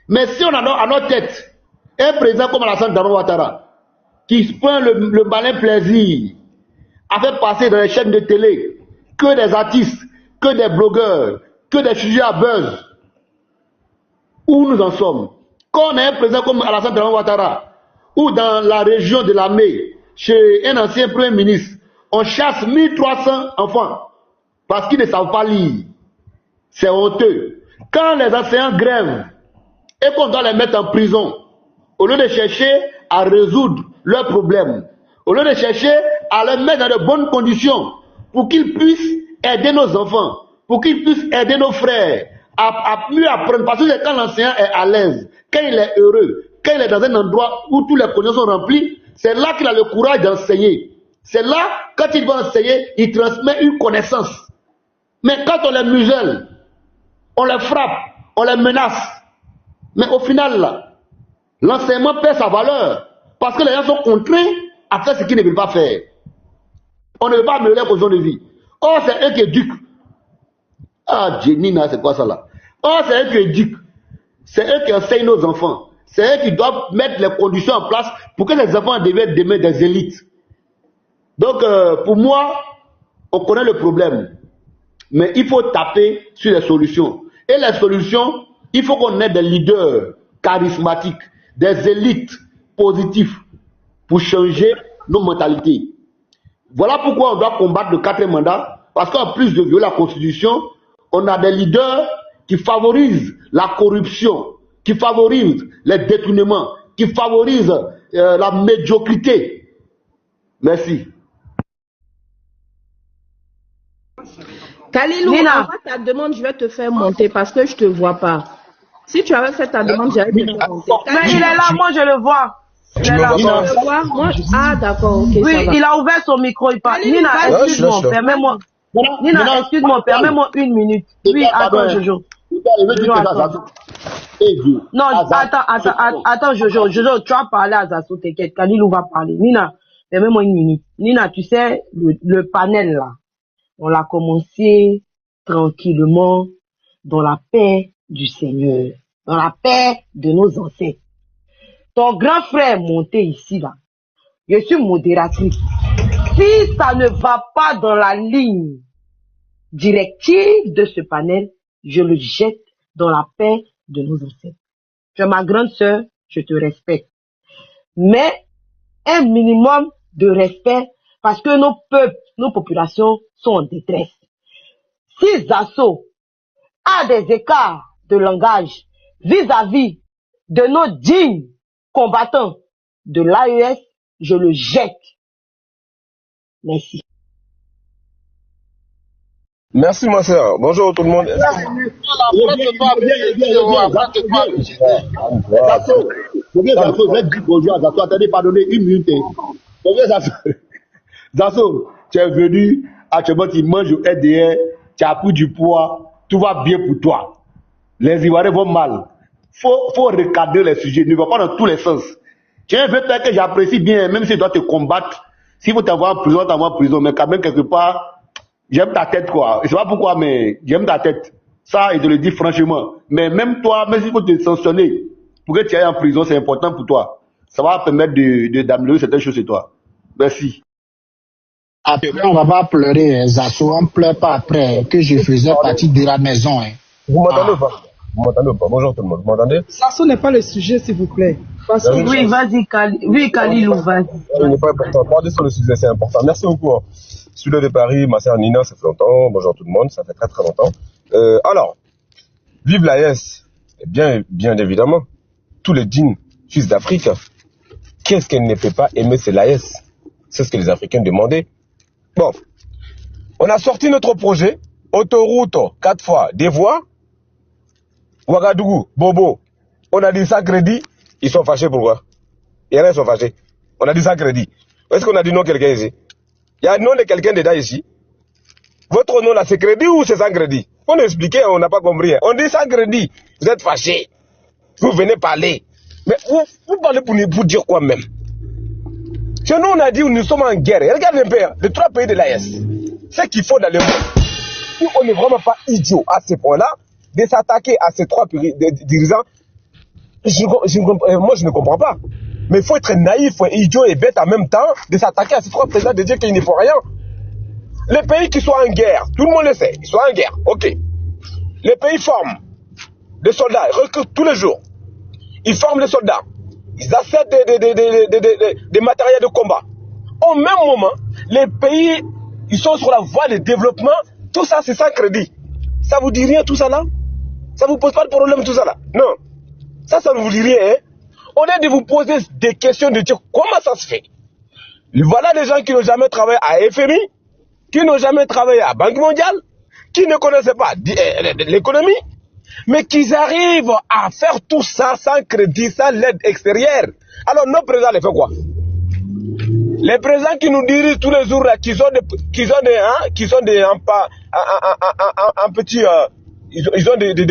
Mais si on a à notre tête un président comme Alassane Dramane Ouattara, qui se prend le malin plaisir à faire passer dans les chaînes de télé que des artistes, que des blogueurs, que des sujets à buzz, où nous en sommes? Quand on a un président comme Alassane Dramane Ouattara, ou dans la région de la Mai, chez un ancien premier ministre, on chasse 1300 enfants parce qu'ils ne savent pas lire. C'est honteux. Quand les enseignants grèvent et qu'on doit les mettre en prison, au lieu de chercher à résoudre leurs problèmes, au lieu de chercher à les mettre dans de bonnes conditions pour qu'ils puissent aider nos enfants, pour qu'ils puissent aider nos frères à mieux apprendre. Parce que quand l'enseignant est à l'aise, quand il est heureux, quand il est dans un endroit où tous les conditions sont remplies, c'est là qu'il a le courage d'enseigner. C'est là, quand il va enseigner, il transmet une connaissance. Mais quand on les muselle, on les frappe, on les menace, mais au final, là, l'enseignement perd sa valeur parce que les gens sont contraints à faire ce qu'ils ne veulent pas faire. On ne veut pas améliorer les conditions de vie. Oh, c'est eux qui éduquent. Ah, Jenina, c'est quoi ça là? Oh, c'est eux qui éduquent. C'est eux qui enseignent nos enfants. C'est eux qui doivent mettre les conditions en place pour que les enfants deviennent demain des élites. Donc, pour moi, on connaît le problème. Mais il faut taper sur les solutions. Et les solutions, il faut qu'on ait des leaders charismatiques, des élites positives pour changer nos mentalités. Voilà pourquoi on doit combattre le 4e mandat, parce qu'en plus de violer la Constitution, on a des leaders qui favorisent la corruption, qui favorisent les détournements, qui favorisent la médiocrité. Merci. Kalilou, Nina, ta demande, je vais te faire monter parce que je ne te vois pas. Si tu avais fait ta demande, j'allais te faire monter. mais il est là, moi je le vois. Il est là. Tu le vois? Moi, ah, d'accord, ok. Oui, ça va. il a ouvert son micro, il parle. Kalilou, Nina, vas-y. excuse-moi, permets-moi. Nina, excuse-moi, permets-moi une minute. Oui, attends, Jojo. Non, attends, Jojo, tu vas parler à Zasso, t'inquiète, Kalilou va parler. Nina, permets-moi une minute. Nina, tu sais, le panel là, on l'a commencé tranquillement dans la paix du Seigneur, dans la paix de nos ancêtres. Ton grand frère est monté ici là. Je suis modératrice. Si ça ne va pas dans la ligne directive de ce panel, je le jette dans la paix de nos ancêtres. Tu es ma grande sœur, je te respecte. Mais un minimum de respect parce que nos peuples, nos populations sont en détresse. Si Zasso a des écarts de langage vis-à-vis de nos dignes combattants de l'AES, je le jette. Merci. Merci, ma soeur. Bonjour tout le monde. Attendez, pardonnez une minute. Zasso, tu es venu, actuellement tu manges au RDR, tu as pris du poids, tout va bien pour toi. Les Ivoiriens vont mal. Faut recadrer les sujets, ne va pas dans tous les sens. Tu es un vrai père que j'apprécie bien, même s'il doit te combattre. S'il faut t'avoir en prison, t'avoir en prison, mais quand même quelque part, j'aime ta tête quoi. Je sais pas pourquoi, mais j'aime ta tête. Ça, je te le dis franchement. Mais même toi, même s'il faut te sanctionner, pour que tu ailles en prison, c'est important pour toi. Ça va permettre d'améliorer certaines choses chez toi. Merci. Après, on va pas pleurer, Zasso, on pleure pas après que je faisais partie de la maison. Hein. Vous m'entendez ou pas? Vous m'entendez ou pas? Bonjour tout le monde, vous m'entendez? Zasso n'est pas le sujet, s'il vous plaît. Oui, vas-y, Kalilou, vas-y. Il n'est pas important. Parler sur le sujet, c'est important. Merci beaucoup. Hein. Sud de Paris, ma sœur Nina, ça fait longtemps. Bonjour tout le monde, ça fait très très longtemps. Alors, vive l'AES. Bien évidemment, tous les djinns fils d'Afrique, qu'est-ce qu'elle ne peut pas aimer, c'est l'AES. C'est ce que les Africains demandaient. Bon, on a sorti notre projet, autoroute 4 fois, des voies, Ouagadougou, Bobo. On a dit ça crédit, ils sont fâchés pourquoi? Il y en a qui sont fâchés. On a dit ça crédit. Est-ce qu'on a dit non quelqu'un ici? Il y a le nom de quelqu'un dedans ici. Votre nom là, c'est crédit ou c'est sans crédit? Faut nous expliquer, on n'a pas compris. On dit sans crédit. Vous êtes fâchés. Vous venez parler. Mais vous parlez pour dire quoi même? Chez nous, on a dit que nous sommes en guerre. Et regardez un peu, les 3 pays de l'AES. Ce qu'il faut dans le monde. Si on n'est vraiment pas idiot à ce point-là, de s'attaquer à ces 3 dirigeants, moi je ne comprends pas. Mais il faut être naïf, idiot et bête en même temps, de s'attaquer à ces 3 présidents, de dire qu'ils ne font rien. Les pays qui sont en guerre, tout le monde le sait, ils sont en guerre, ok. Les pays forment des soldats, ils recrutent tous les jours. Ils forment les soldats. Ils achètent des matériels de combat. Au même moment, les pays, ils sont sur la voie de développement. Tout ça, c'est sans crédit. Ça vous dit rien, tout ça là? Ça vous pose pas de problème, tout ça là? Non. Ça ne vous dit rien, hein? Au lieu de vous poser des questions, de dire comment ça se fait. Voilà des gens qui n'ont jamais travaillé à FMI, qui n'ont jamais travaillé à Banque mondiale, qui ne connaissaient pas l'économie, mais qui arrivent à faire tout ça sans crédit, sans l'aide extérieure. Alors nos présidents les font quoi? Les présidents qui nous dirigent tous les jours là, ils ont des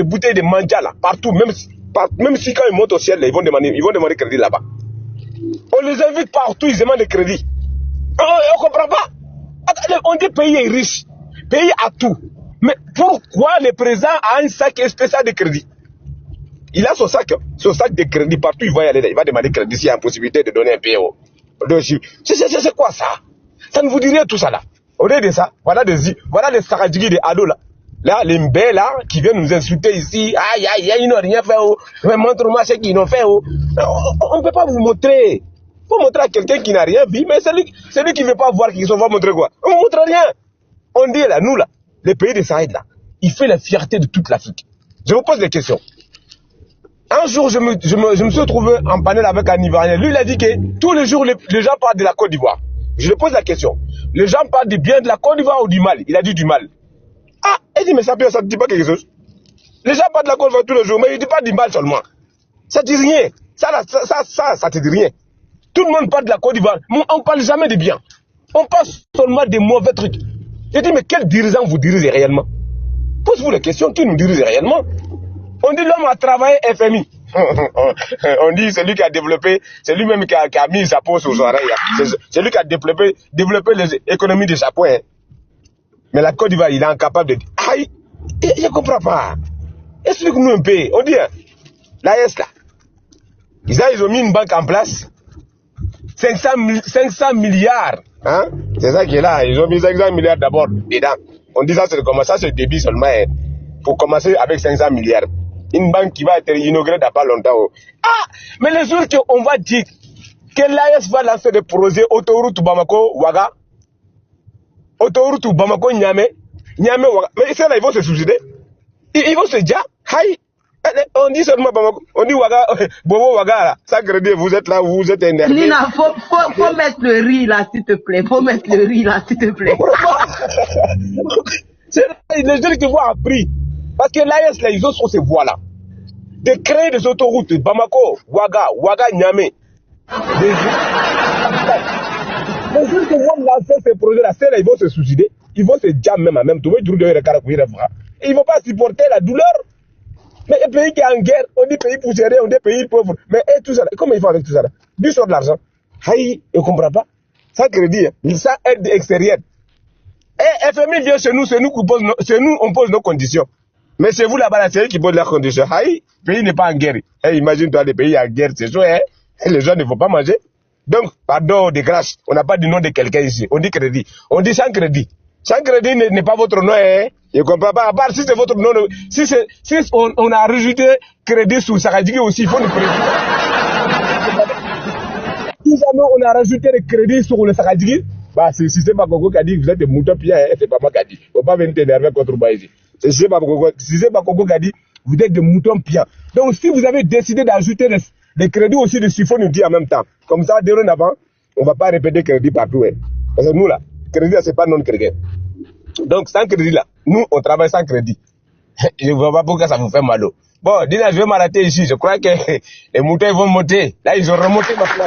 bouteilles de manja là, partout, même si quand ils montent au ciel là, ils vont demander crédit là-bas. On les invite partout, ils demandent des crédits. On ne comprend pas. On dit pays est riche, pays a tout. Mais pourquoi le président a un sac spécial de crédit? Il a son sac de crédit partout, il va y aller, il va demander crédit s'il y a une possibilité de donner un PO. C'est quoi ça? Ça ne vous dit rien tout ça là. Au lieu de ça, voilà les saradjigis de Ado là. Là, les mbés là, qui viennent nous insulter ici. Aïe, ils n'ont rien fait. Montre-moi ce qu'ils ont fait. On ne peut pas vous montrer. Il faut montrer à quelqu'un qui n'a rien vu, mais celui qui ne veut pas voir qu'ils va montrer quoi? On ne montre rien. On dit là, nous là, les pays de Sahel là, il fait la fierté de toute l'Afrique. Je vous pose des questions. Un jour, je me suis retrouvé en panel avec un Ivoirien. Lui, il a dit que tous les jours, les gens parlent de la Côte d'Ivoire. Je lui pose la question. Les gens parlent du bien de la Côte d'Ivoire ou du mal? Il a dit du mal. Ah, il dit, mais ça ne dit pas quelque chose. Les gens parlent de la Côte d'Ivoire tous les jours, mais il ne dit pas du mal seulement. Ça ne dit rien. Ça ne te dit rien. Tout le monde parle de la Côte d'Ivoire. On ne parle jamais de bien. On parle seulement des mauvais trucs. Je dis, mais quel dirigeant vous dirige réellement? Pose-vous la question, qui nous dirige réellement? On dit l'homme a travaillé FMI. On dit celui qui a développé, c'est lui-même qui a mis sa peau sur son oreille. C'est lui qui a développé les économies de Japon. Hein. Mais la Côte d'Ivoire, il est incapable de dire. Aïe, je ne comprends pas. Explique-nous un peu. On dit, l'AES là, ils ont mis une banque en place. 500 milliards. Hein? C'est ça qui est là. Ils ont mis 500 milliards d'abord dedans. On dit ça, c'est le début seulement. Hein. Pour commencer avec 500 milliards. Une banque qui va être inaugurée dans pas longtemps. Ah, mais le jour qu'on va dire que l'AES va lancer des projets autoroute Bamako-Ouaga, autoroute Bamako-Niamey, Niamey-Ouaga, mais c'est là, ils vont se suicider. Ils vont se dire, aïe, on dit seulement Bamako, on dit Ouaga, Bobo Ouaga, là, ça crédit, vous êtes là, vous êtes énervé. Nina, faut mettre le riz là, s'il te plaît. Faut mettre le riz là, s'il te plaît. C'est les gens qui vont appris. Parce que l'AES, là, ils ont sur ces voies-là. De créer des autoroutes, Bamako, Ouaga, Niamey. Les gens qui vont lancer ces projets-là, c'est là, ils vont se suicider. Ils vont se dire même à même. Et ils ne vont pas supporter la douleur. Mais un pays qui est en guerre, on dit pays poussiéré, on dit pays pauvre. Mais tout ça, comment ils font avec tout ça là? Du sort de l'argent. Aïe, je ne comprends pas. Ça crédit, ça aide extérieure. Et FMI vient chez nous, c'est nous on pose nos conditions. Mais c'est vous là-bas, c'est eux qui posent leurs conditions. Aïe, le pays n'est pas en guerre. Imagine-toi, les pays en guerre, c'est chaud, hein? Les gens ne vont pas manger. Donc, pardon de grâce, on n'a pas de nom de quelqu'un ici. On dit crédit. On dit sans crédit. Sans crédit n'est pas votre nom, hein. Je ne comprends pas. À part si c'est votre nom, si on a rajouté crédit sur Sakadjiki aussi, il faut le crédit. Si jamais on a rajouté le crédit sur le Sakadjiki, bah, si c'est Bakoko qui a dit que vous êtes des moutons pieds, hein, c'est pas moi qui a dit. Il ne faut pas venir t'énerver contre moi ici. Si c'est Bakoko qui a dit vous êtes des moutons pieds. Donc, si vous avez décidé d'ajouter les crédits aussi de il faut nous dire en même temps. Comme ça, dorénavant, on ne va pas répéter crédit partout. Hein. Parce que nous, là, crédit, c'est pas non-crédit. Donc, sans crédit, là, nous, on travaille sans crédit. Je ne vois pas pourquoi ça vous fait mal. Bon, Dina, je vais m'arrêter ici. Je crois que les moutons ils vont monter. Là, ils ont remonté maintenant.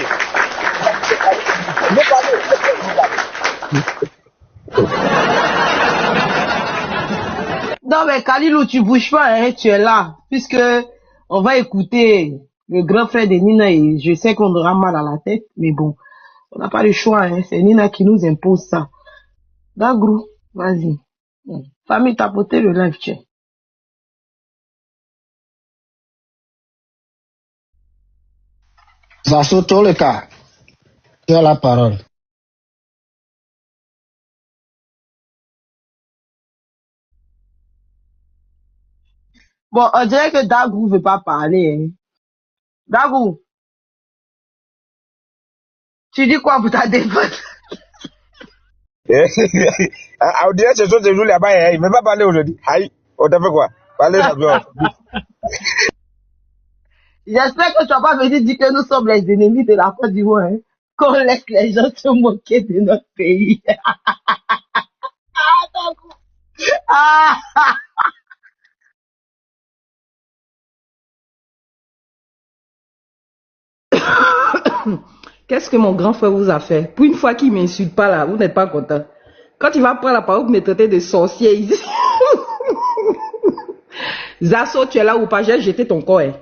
Non, mais Kalilou, tu bouges pas, hein, tu es là. Puisque on va écouter le grand frère de Nina et je sais qu'on aura mal à la tête, mais bon, on n'a pas le choix, hein. C'est Nina qui nous impose ça. Dagrou, vas-y. Famille, tapoter le live, tiens. Zasso Toleka, tu as la parole. Bon, on dirait que Dagrou veut pas parler, hein. Dagrou, tu dis quoi pour ta défense? On dirait que ce sont des jours là-bas, hein. Il ne veut pas parler aujourd'hui. Aïe, on t'a fait quoi? Parlez là-bas. J'espère que tu vas pas venir dire que nous sommes les ennemis de la Côte d'Ivoire, hein. Qu'on laisse les gens se moquer de notre pays. Ah, Qu'est-ce que mon grand frère vous a fait? Pour une fois qu'il ne m'insulte pas là, vous n'êtes pas content. Quand il va prendre la parole, vous me traitez de sorcier ici. Zasso, tu es là ou pas? J'ai jeté ton corps. Hein.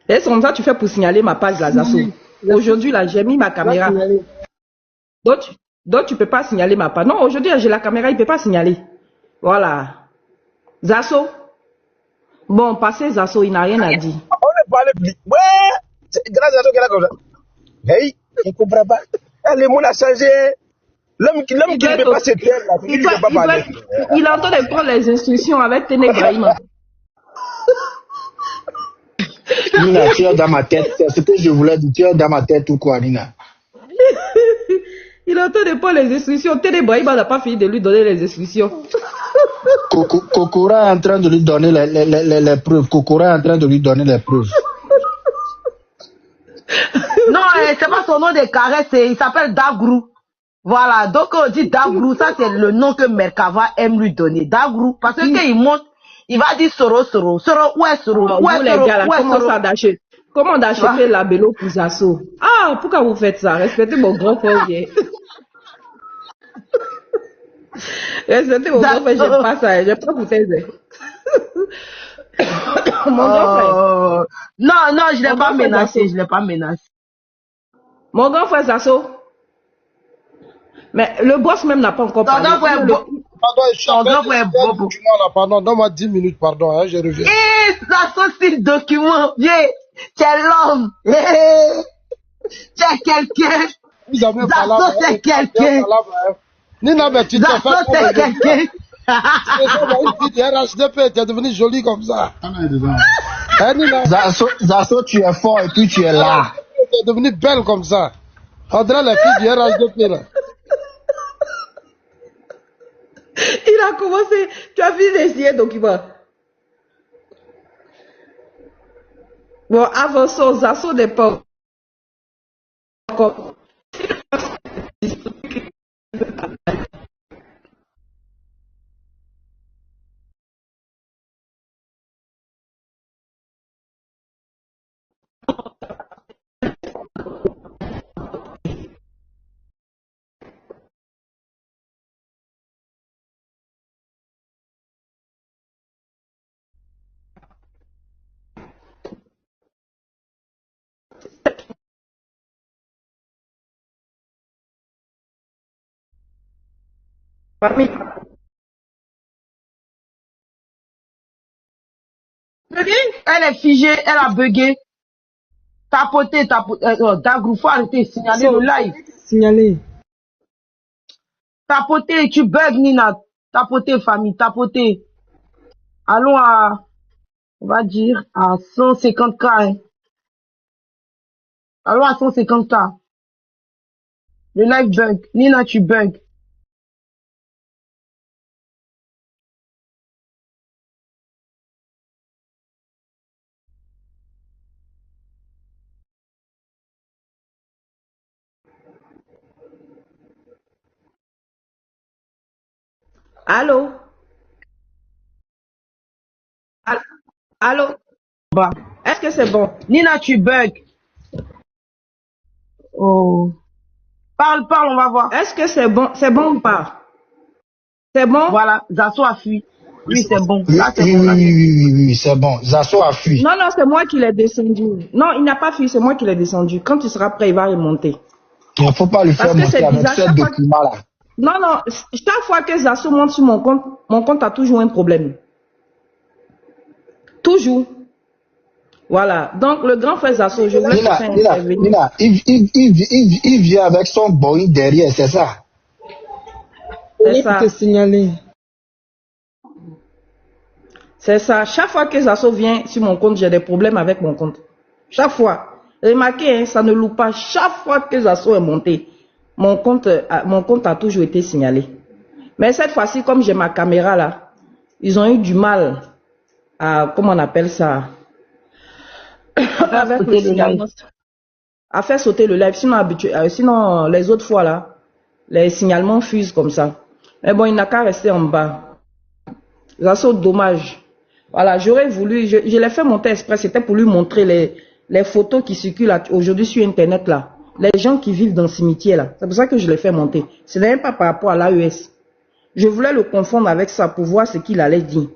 Et c'est comme ça tu fais pour signaler ma page là, Zasso. Aujourd'hui là, j'ai mis ma caméra. Donc tu ne peux pas signaler ma page. Non, aujourd'hui j'ai la caméra, il ne peut pas signaler. Voilà. Zasso. Bon, passez Zasso, il n'a rien à dire. On ne parle plus. Ouais, c'est grâce à toi qu'elle a comme ça. Hey, je ne comprends pas. Le monde a changé. L'homme qui ne peut pas se taire là, il ne peut pas parler. Il est en train de prendre les instructions avec Ténébraïma. Nina, tu es dans ma tête. C'est ce que je voulais dire. Tu es dans ma tête ou quoi, Nina? Il est en train de prendre les instructions. Ténébraïma n'a pas fini de lui donner les instructions. Kokora est en train de lui donner les preuves. Kokora est en train de lui donner les preuves. non, c'est pas son nom de caresse, il s'appelle Dagrou. Voilà, donc on dit Dagrou, ça c'est le nom que Merkava aime lui donner. Dagrou, parce que quand il monte, il va dire Soro, Soro. Soro, où est Soro? Où est Soro? Comment d'acheter la bélo pour Zasso? Ah, pourquoi vous faites ça? Respectez mon grand frère. Respectez mon grand frère, j'aime pas ça. J'aime pas vous faire. Mon grand frère. Non, je l'ai pas menacé, Mon grand frère Zasso. Mais le boss même n'a pas encore parlé. Pardon, donne-moi 10 minutes, pardon, hein, je reviens. Zasso, c'est le document. Viens, tu es l'homme. Tu es quelqu'un. Zasso, c'est quelqu'un. Nina, mais tu t'es fait. Zasso, c'est quelqu'un. Tu es devenu joli comme ça. Zasso, tu es fort et puis tu es là. Tu es devenu belle comme ça. On dirait la fille du RHDP là. Il a commencé. Tu as fini d'essayer document. Bon, avançons. Zasso n'est pas encore. Famille. Elle est figée, elle a bugué. Tapoter, Dagrou, faut arrêter, signaler le live. Signaler. Tapoter, tu bugs, Nina. Tapoter, famille, tapoter. Allons à, on va dire, à 150K. Hein. Allons à 150K. Le live bug. Nina, tu bugs. Allô? Allô? Bah. Est-ce que c'est bon? Nina, tu bugs. Oh. Parle, on va voir. Est-ce que c'est bon? C'est bon ou pas? C'est bon? Voilà, Zasso a fui. Oui, c'est bon. Oui, Là, c'est oui, bon. Là, oui, c'est bon. Zasso a fui. Non, c'est moi qui l'ai descendu. Non, il n'a pas fui, c'est moi qui l'ai descendu. Quand il sera prêt, il va remonter. Il ne faut pas lui faire monter avec ce document-là. Non, chaque fois que Zasso monte sur mon compte a toujours un problème. Toujours. Voilà. Donc, le grand frère Zasso, je voulais faire intervenir. Nina, il vient avec son Boeing derrière, c'est ça? C'est ça. Te signaler. C'est ça. Chaque fois que Zasso vient sur mon compte, j'ai des problèmes avec mon compte. Chaque fois. Remarquez, hein, ça ne loue pas. Chaque fois que Zasso est monté, mon compte a toujours été signalé. Mais cette fois-ci, comme j'ai ma caméra là, ils ont eu du mal à, comment on appelle ça, avec le signalement, à faire sauter le live. Sinon, les autres fois là, les signalements fusent comme ça. Mais bon, il n'a qu'à rester en bas. Zasso, dommage. Voilà, j'aurais voulu, je l'ai fait monter exprès, c'était pour lui montrer les photos qui circulent aujourd'hui sur Internet là. Les gens qui vivent dans le cimetière là. C'est pour ça que je l'ai fait monter. Ce n'est même pas par rapport à l'AES. Je voulais le confondre avec ça pour voir ce qu'il allait dire.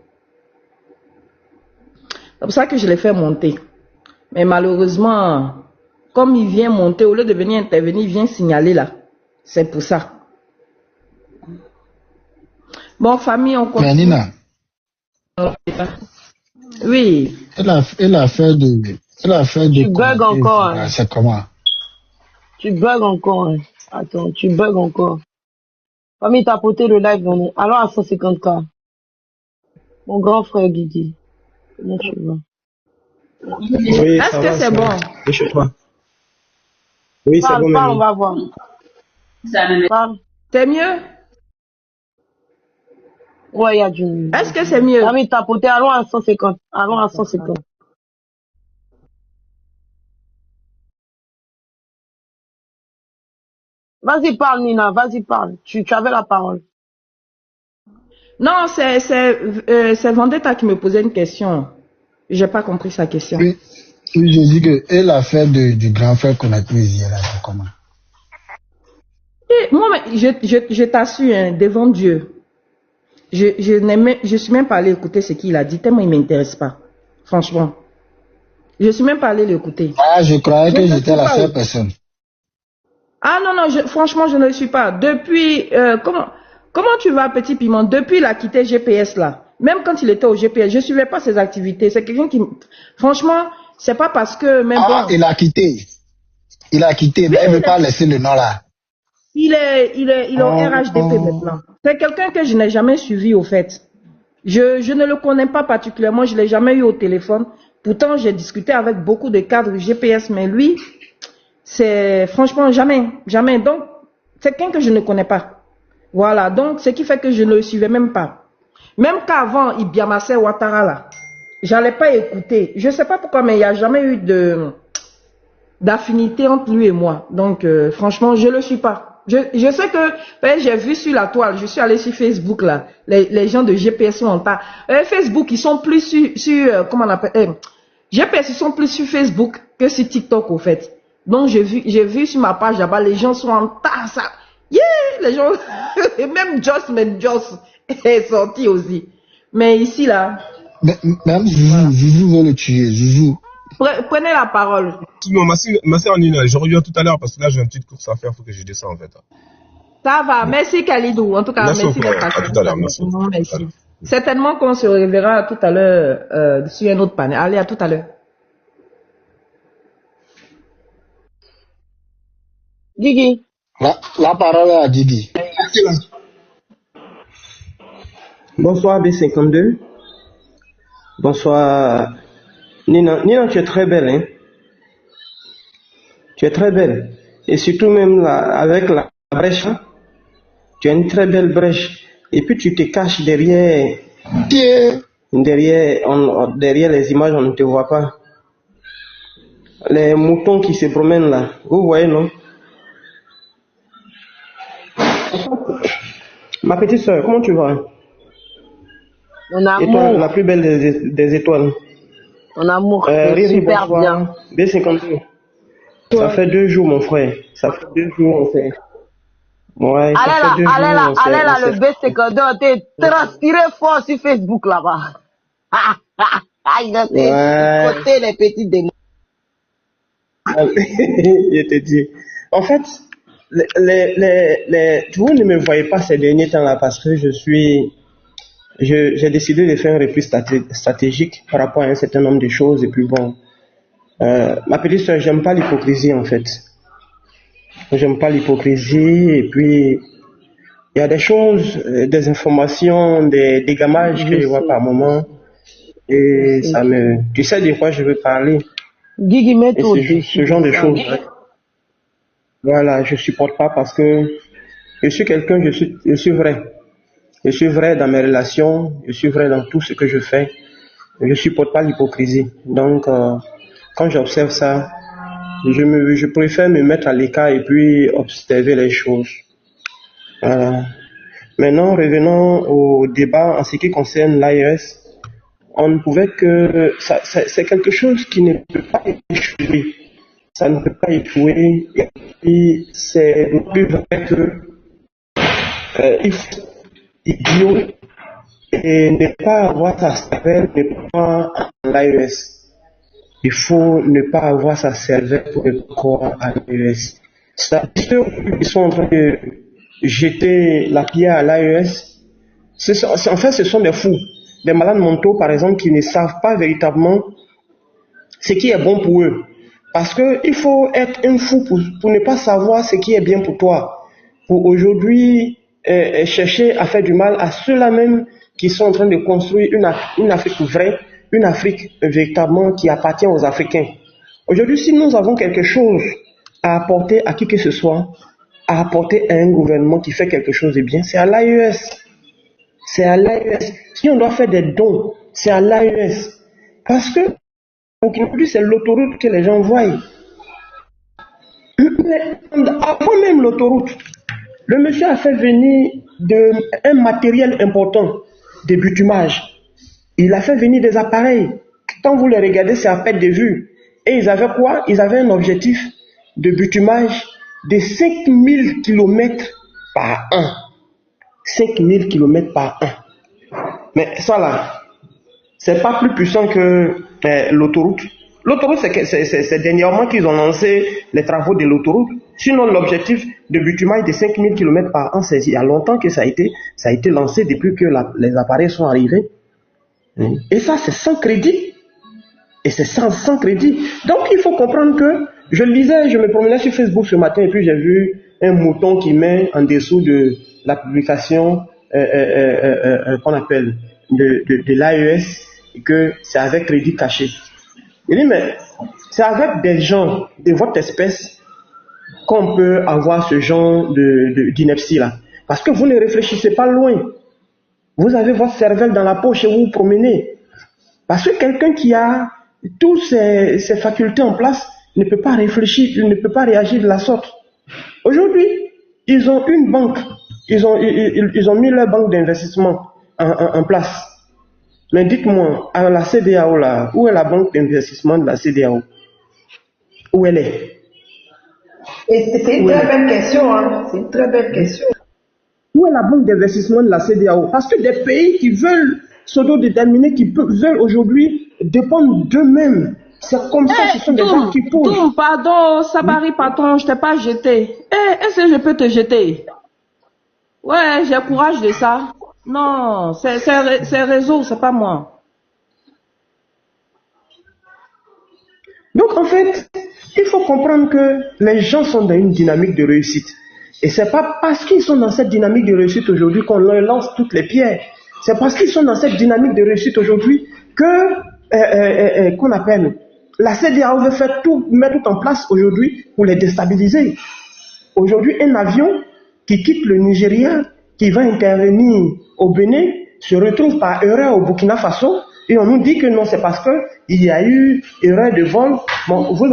C'est pour ça que je l'ai fait monter. Mais malheureusement, comme il vient monter, au lieu de venir intervenir, il vient signaler là. C'est pour ça. Bon, famille, on continue. Mais Nina. Oui. Elle a fait de. Tu bugs encore. Hein. C'est comment? Tu bugs encore. Hein. Attends, tu bugs encore. Famille, t'as poté le live. Alors à 150K. Mon grand frère Guigui. Comment tu vas? Oui, est-ce que c'est bon? Je sais pas. Oui, c'est bon. Parle, on va voir. Parle. C'est mieux? Ouais, il y a du... Est-ce que c'est mieux? Famille, t'as poté, allons à 150. Allons à 150. Vas-y, parle, Nina. Vas-y, parle. Tu avais la parole. Non, c'est Vendetta qui me posait une question. J'ai pas compris sa question. Oui, je dis que et l'affaire du grand frère qu'on a pris hier, là, c'est comment? Moi, je t'assure, hein, devant Dieu, je suis même pas allé écouter ce qu'il a dit, tellement il m'intéresse pas. Franchement. Je suis même pas allé l'écouter. Ah, je croyais que j'étais la seule personne. Ah non, franchement, je ne le suis pas. Depuis, comment tu vas, petit piment? Depuis il a quitté GPS là. Même quand il était au GPS, je ne suivais pas ses activités. C'est quelqu'un qui, franchement, c'est pas parce que même bon. Il a quitté. Il a quitté, mais il ne veut pas laisser le nom là. Il est au RHDP maintenant. C'est quelqu'un que je n'ai jamais suivi au fait. Je ne le connais pas particulièrement, je ne l'ai jamais eu au téléphone. Pourtant, j'ai discuté avec beaucoup de cadres GPS, mais lui, c'est franchement jamais. Donc, c'est quelqu'un que je ne connais pas. Voilà, donc ce qui fait que je ne le suivais même pas. Même qu'avant, il biamassait Ouattara là, j'allais pas écouter. Je sais pas pourquoi, mais il n'y a jamais eu d'affinité entre lui et moi. Donc, franchement, je le suis pas. Je sais que j'ai vu sur la toile, je suis allé sur Facebook là, les gens de GPS sont en tas. Facebook, ils sont plus sur comment on appelle GPS, ils sont plus sur Facebook que sur TikTok au fait. Donc j'ai vu sur ma page là-bas, les gens sont en tas. Ça, yeah, les gens, et même Joss est sorti aussi. Mais ici là. Même Zouzou veut le tuer, Zouzou. Prenez la parole. Non, ma soeur Nina, je reviens tout à l'heure parce que là j'ai une petite course à faire, il faut que je descende en fait. Ça va, merci Khalidou. En tout cas, merci d'être passé. À tout à l'heure, merci. Merci. Certainement qu'on se reverra tout à l'heure sur un autre panel. Allez, à tout à l'heure. Guigui. La parole est à Didi. Bonsoir B52. Bonsoir. Nina, tu es très belle, hein? Tu es très belle. Et surtout même avec la brèche, hein? Tu as une très belle brèche. Et puis tu te caches derrière les images, on ne te voit pas. Les moutons qui se promènent là, vous voyez, non? Ma petite soeur, comment tu vas? Mon amour. Étoile, la plus belle des étoiles. Mon amour, super bonsoir. Bien. B52. Ça fait 2 jours, mon frère. Ça fait 2 jours, on sait. Ouais, allez là, le B52, t'es transpiré fort sur Facebook là-bas. Il a côté les petits démons. Je te dis. En fait, vous ne me voyez pas ces derniers temps-là parce que j'ai décidé de faire un repli stratégique par rapport à un certain nombre de choses. Et puis bon, ma petite soeur, j'aime pas l'hypocrisie en fait. J'aime pas l'hypocrisie. Et puis, il y a des choses, des informations, des gammages que je vois par moment. Et ça me... Tu sais de quoi je veux parler. Guigui, ce genre de choses. Voilà, je supporte pas parce que je suis quelqu'un, je suis vrai. Je suis vrai dans mes relations, je suis vrai dans tout ce que je fais. Je supporte pas l'hypocrisie. Donc, quand j'observe ça, je préfère me mettre à l'écart et puis observer les choses. Voilà. Maintenant, revenons au débat en ce qui concerne l'AES. On ne pouvait que... c'est quelque chose qui ne peut pas échouer. Ça ne peut pas échouer. Et puis, c'est le plus vrai que il faut idiot et ne pas avoir sa cervelle ne pas en l'AES. Il faut ne pas avoir sa cervelle pour ne pas croire à l'AES. C'est-à-dire qu'ils sont en train de jeter la pierre à l'AES. En fait, ce sont des fous. Des malades mentaux, par exemple, qui ne savent pas véritablement ce qui est bon pour eux. Parce qu'il faut être un fou pour ne pas savoir ce qui est bien pour toi. Pour aujourd'hui chercher à faire du mal à ceux-là même qui sont en train de construire une Afrique vraie, une Afrique véritablement qui appartient aux Africains. Aujourd'hui, si nous avons quelque chose à apporter à qui que ce soit, à apporter à un gouvernement qui fait quelque chose de bien, c'est à l'AES. C'est à l'AES. Si on doit faire des dons, c'est à l'AES. Parce que aujourd'hui, c'est l'autoroute que les gens voient. Avant même l'autoroute, le monsieur a fait venir un matériel important de bitumage. Il a fait venir des appareils. Quand vous les regardez, c'est à perte de vue. Et ils avaient quoi? Ils avaient un objectif de bitumage de 5000 km par an. 5000 km par an. Mais ça là, c'est pas plus puissant que l'autoroute. L'autoroute, c'est dernièrement qu'ils ont lancé les travaux de l'autoroute. Sinon, l'objectif de bitumage de 5000 km par an, c'est il y a longtemps que ça a été lancé depuis que les appareils sont arrivés. Et ça, c'est sans crédit. Et c'est sans crédit. Donc, il faut comprendre que je me promenais sur Facebook ce matin et puis j'ai vu un mouton qui met en dessous de la publication qu'on appelle de l'AES et que c'est avec crédit caché. Il dit, mais c'est avec des gens de votre espèce qu'on peut avoir ce genre d'ineptie là. Parce que vous ne réfléchissez pas loin. Vous avez votre cervelle dans la poche et vous vous promenez. Parce que quelqu'un qui a toutes ses facultés en place ne peut pas réfléchir, il ne peut pas réagir de la sorte. Aujourd'hui, ils ont une banque. Ils ont mis leur banque d'investissement en place. Mais dites-moi, à la CEDEAO là, où est la banque d'investissement de la CEDEAO? Où elle est? Et c'est une très belle question, hein. C'est une très belle question. Où est la banque d'investissement de la CEDEAO? Parce que des pays qui veulent s'autodéterminer, qui veulent aujourd'hui dépendre d'eux-mêmes. C'est comme ça, ce sont des gens qui poussent. Doum, pardon, Sabari, patron, je t'ai pas jeté. Est-ce que je peux te jeter? Ouais, j'ai courage de ça. Non, c'est réseau, c'est pas moi. Donc en fait, Il faut comprendre que les gens sont dans une dynamique de réussite. Et c'est pas parce qu'ils sont dans cette dynamique de réussite aujourd'hui qu'on leur lance toutes les pierres. C'est parce qu'ils sont dans cette dynamique de réussite aujourd'hui que, qu'on appelle, la CEDEAO veut mettre tout en place aujourd'hui pour les déstabiliser. Aujourd'hui, un avion qui quitte le Nigeria, qui va intervenir au Bénin, se retrouve par erreur au Burkina Faso, et on nous dit que non, c'est parce qu'il y a eu erreur de vol. Bon, vous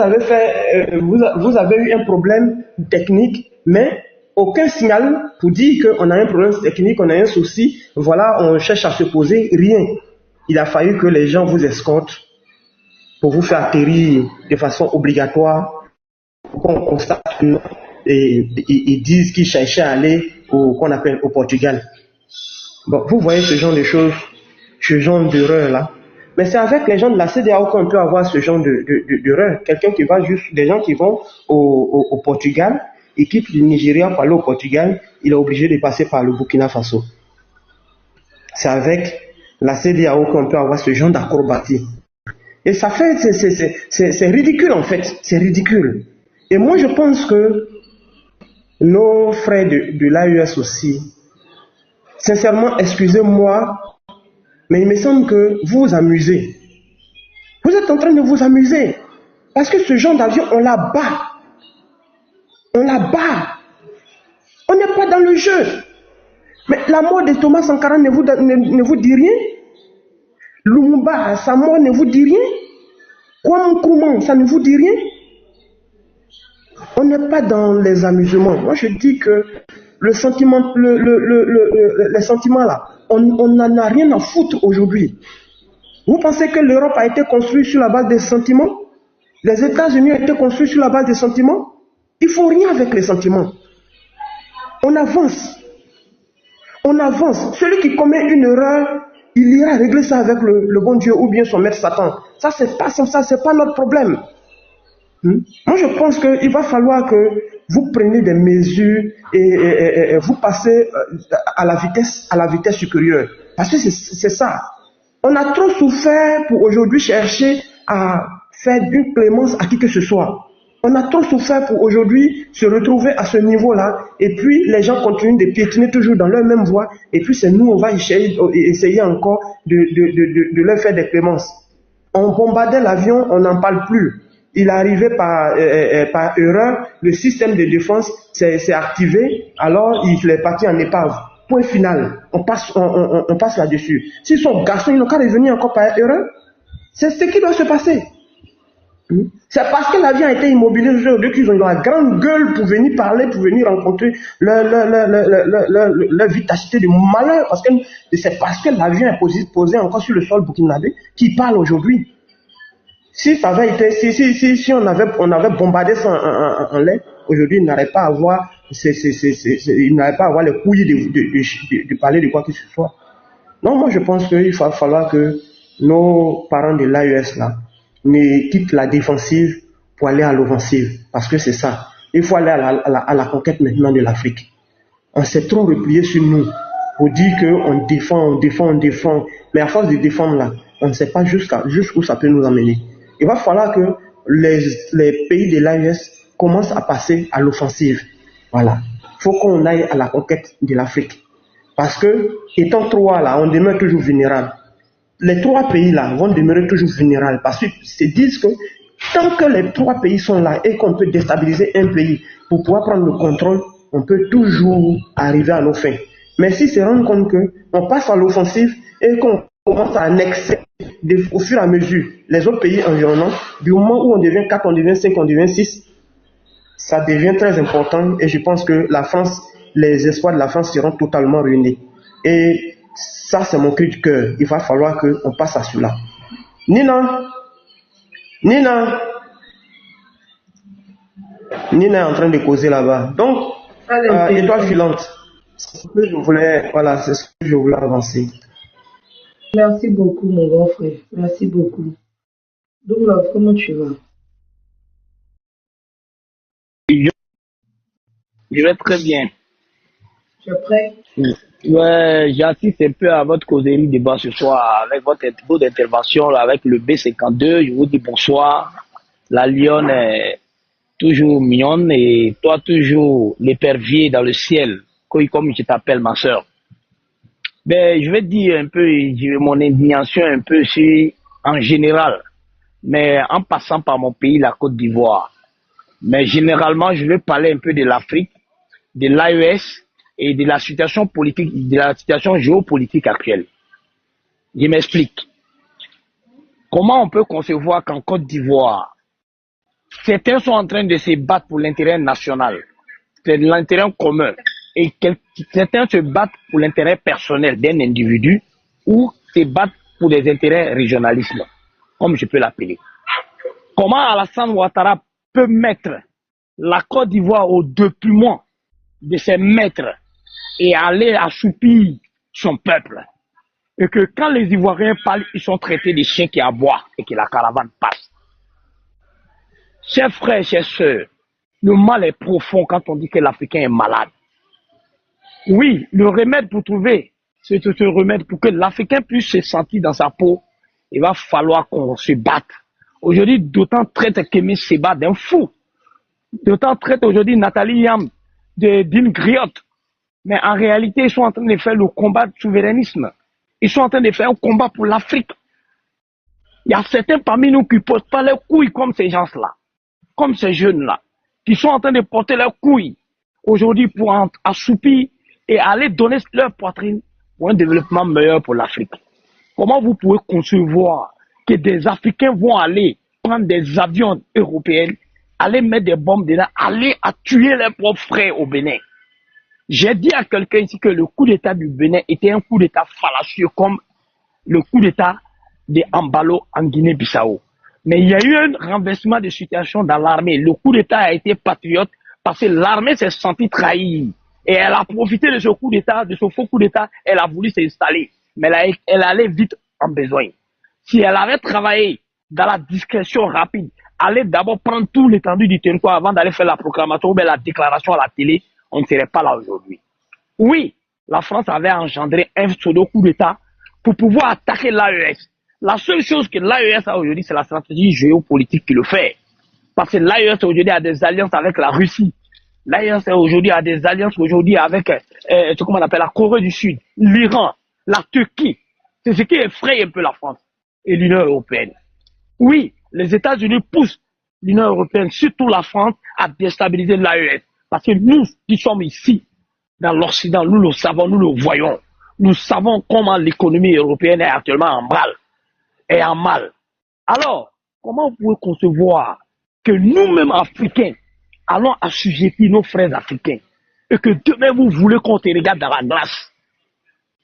avez eu un problème technique, mais aucun signal pour dire qu'on a un problème technique, on a un souci, voilà, on cherche à se poser, rien. Il a fallu que les gens vous escortent pour vous faire atterrir de façon obligatoire, qu'on constate que non, et ils disent qu'ils cherchaient à aller qu'on appelle au Portugal. Bon, vous voyez ce genre de choses, ce genre d'erreur là. Mais c'est avec les gens de la CEDEAO qu'on peut avoir ce genre d'erreur. Quelqu'un qui va juste, des gens qui vont au Portugal, ils quittent le Nigeria pour aller au Portugal, il est obligé de passer par le Burkina Faso. C'est avec la CEDEAO qu'on peut avoir ce genre d'acrobatie. Et ça fait, c'est ridicule en fait, c'est ridicule. Et moi je pense que nos frères de l'AES aussi, sincèrement, excusez-moi, mais il me semble que vous vous amusez. Vous êtes en train de vous amuser. Parce que ce genre d'avion, on la bat. On la bat. On n'est pas dans le jeu. Mais la mort de Thomas Sankara ne vous dit rien. Lumumba, sa mort ne vous dit rien. Kwame Nkrumah, ça ne vous dit rien. On n'est pas dans les amusements. Moi, je dis que le sentiment, les sentiments là, on n'en a rien à foutre aujourd'hui. Vous pensez que l'Europe a été construite sur la base des sentiments? Les États-Unis ont été construits sur la base des sentiments? Il ne faut rien avec les sentiments. On avance. On avance. Celui qui commet une erreur, il ira régler ça avec le bon Dieu ou bien son maître Satan. Ça, c'est pas notre problème. Moi, je pense qu'il va falloir que vous preniez des mesures et vous passez à la vitesse supérieure. Parce que c'est ça. On a trop souffert pour aujourd'hui chercher à faire une clémence à qui que ce soit. On a trop souffert pour aujourd'hui se retrouver à ce niveau-là. Et puis, les gens continuent de piétiner toujours dans leur même voie. Et puis, c'est nous, on va essayer encore de leur faire des clémences. On bombardait l'avion, on n'en parle plus. Il est arrivé par erreur, le système de défense s'est activé, alors il est parti en épave. Point final. On passe là-dessus. S'ils sont garçons, ils n'ont qu'à revenir encore par erreur. C'est ce qui doit se passer. C'est parce que l'avion a été immobilisé aujourd'hui qu'ils ont la grande gueule pour venir parler, pour venir rencontrer leur vitacité de malheur. Parce que c'est parce que l'avion est posé encore sur le sol burkinabé qu'ils parlent aujourd'hui. Si ça avait été, si on avait bombardé ça en l'air, aujourd'hui, il n'aurait pas à avoir, il n'aurait pas à avoir les couilles de parler de quoi que ce soit. Non, moi je pense qu'il va falloir que nos parents de l'AES là ne quittent la défensive pour aller à l'offensive, parce que c'est ça. Il faut aller à la conquête maintenant de l'Afrique. On s'est trop replié sur nous pour dire qu'on défend, mais à force de défendre là, on ne sait pas jusqu'où ça peut nous emmener. Il va falloir que les pays de l'AES commencent à passer à l'offensive. Voilà. Il faut qu'on aille à la conquête de l'Afrique. Parce que, étant trois là, on demeure toujours vulnérable. Les trois pays là vont demeurer toujours vulnérables. Parce qu'ils se disent que tant que les trois pays sont là et qu'on peut déstabiliser un pays pour pouvoir prendre le contrôle, on peut toujours arriver à nos fins. Mais s'ils se rendent compte qu'on passe à l'offensive et qu'on commence à annexer au fur et à mesure les autres pays environnants, du moment où on devient 4, on devient 5, on devient 6, ça devient très important et je pense que la France, les espoirs de la France seront totalement ruinés. Et ça, c'est mon cri de cœur. Il va falloir qu'on passe à cela. Nina est en train de causer là-bas. Donc, étoile filante. C'est ce que je voulais avancer. Merci beaucoup, mon grand frère. Merci beaucoup. Douglas, comment tu vas? Je vais très bien. Tu es prêt? Ouais, j'assiste un peu à votre causerie débat ce soir avec votre intervention là, avec le B52. Je vous dis bonsoir. La Lionne toujours mignonne, et toi toujours l'épervier dans le ciel, comme je t'appelle ma soeur. Ben, je vais dire un peu mon indignation un peu en général, mais en passant par mon pays, la Côte d'Ivoire. Mais généralement, je vais parler un peu de l'Afrique, de l'AES et de la situation politique, de la situation géopolitique actuelle. Je m'explique. Comment on peut concevoir qu'en Côte d'Ivoire, certains sont en train de se battre pour l'intérêt national, c'est l'intérêt commun, et certains se battent pour l'intérêt personnel d'un individu ou se battent pour des intérêts régionalisme, comme je peux l'appeler. Comment Alassane Ouattara peut mettre la Côte d'Ivoire au déploiement de ses maîtres et aller assoupir son peuple, et que quand les Ivoiriens parlent, ils sont traités de chiens qui aboient et que la caravane passe. Chers frères, chers sœurs, le mal est profond quand on dit que l'Africain est malade. Oui, le remède pour trouver ce remède pour que l'Africain puisse se sentir dans sa peau, il va falloir qu'on se batte. Aujourd'hui, d'autant traite Kémy Séba d'un fou. D'autant traite aujourd'hui Nathalie Yam d'une griotte. Mais en réalité, ils sont en train de faire le combat de souverainisme. Ils sont en train de faire un combat pour l'Afrique. Il y a certains parmi nous qui ne portent pas leurs couilles comme ces gens-là, comme ces jeunes-là, qui sont en train de porter leurs couilles aujourd'hui pour assoupir et aller donner leur poitrine pour un développement meilleur pour l'Afrique. Comment vous pouvez concevoir que des Africains vont aller prendre des avions européens, aller mettre des bombes dedans, aller à tuer leurs propres frères au Bénin? J'ai dit à quelqu'un ici que le coup d'État du Bénin était un coup d'État fallacieux comme le coup d'État de Ambalo en Guinée-Bissau. Mais il y a eu un renversement de situation dans l'armée. Le coup d'État a été patriote parce que l'armée s'est sentie trahie. Et elle a profité de ce coup d'État, de ce faux coup d'État, elle a voulu s'installer. Mais elle allait vite en besoin. Si elle avait travaillé dans la discrétion rapide, aller d'abord prendre tout l'étendue du territoire avant d'aller faire la proclamation ou bien la déclaration à la télé, on ne serait pas là aujourd'hui. Oui, la France avait engendré un pseudo coup d'État pour pouvoir attaquer l'AES. La seule chose que l'AES a aujourd'hui, c'est la stratégie géopolitique qui le fait. Parce que l'AES aujourd'hui a des alliances avec la Russie. L'AES aujourd'hui a des alliances aujourd'hui avec ce qu'on appelle la Corée du Sud, l'Iran, la Turquie. C'est ce qui effraie un peu la France et l'Union européenne. Oui, les États-Unis poussent l'Union européenne, surtout la France, à déstabiliser l'AES. Parce que nous qui sommes ici, dans l'Occident, nous le savons, nous le voyons. Nous savons comment l'économie européenne est actuellement en mal. Alors, comment vous pouvez concevoir que nous-mêmes Africains allons assujettir nos frères africains et que demain vous voulez qu'on te regarde dans la glace?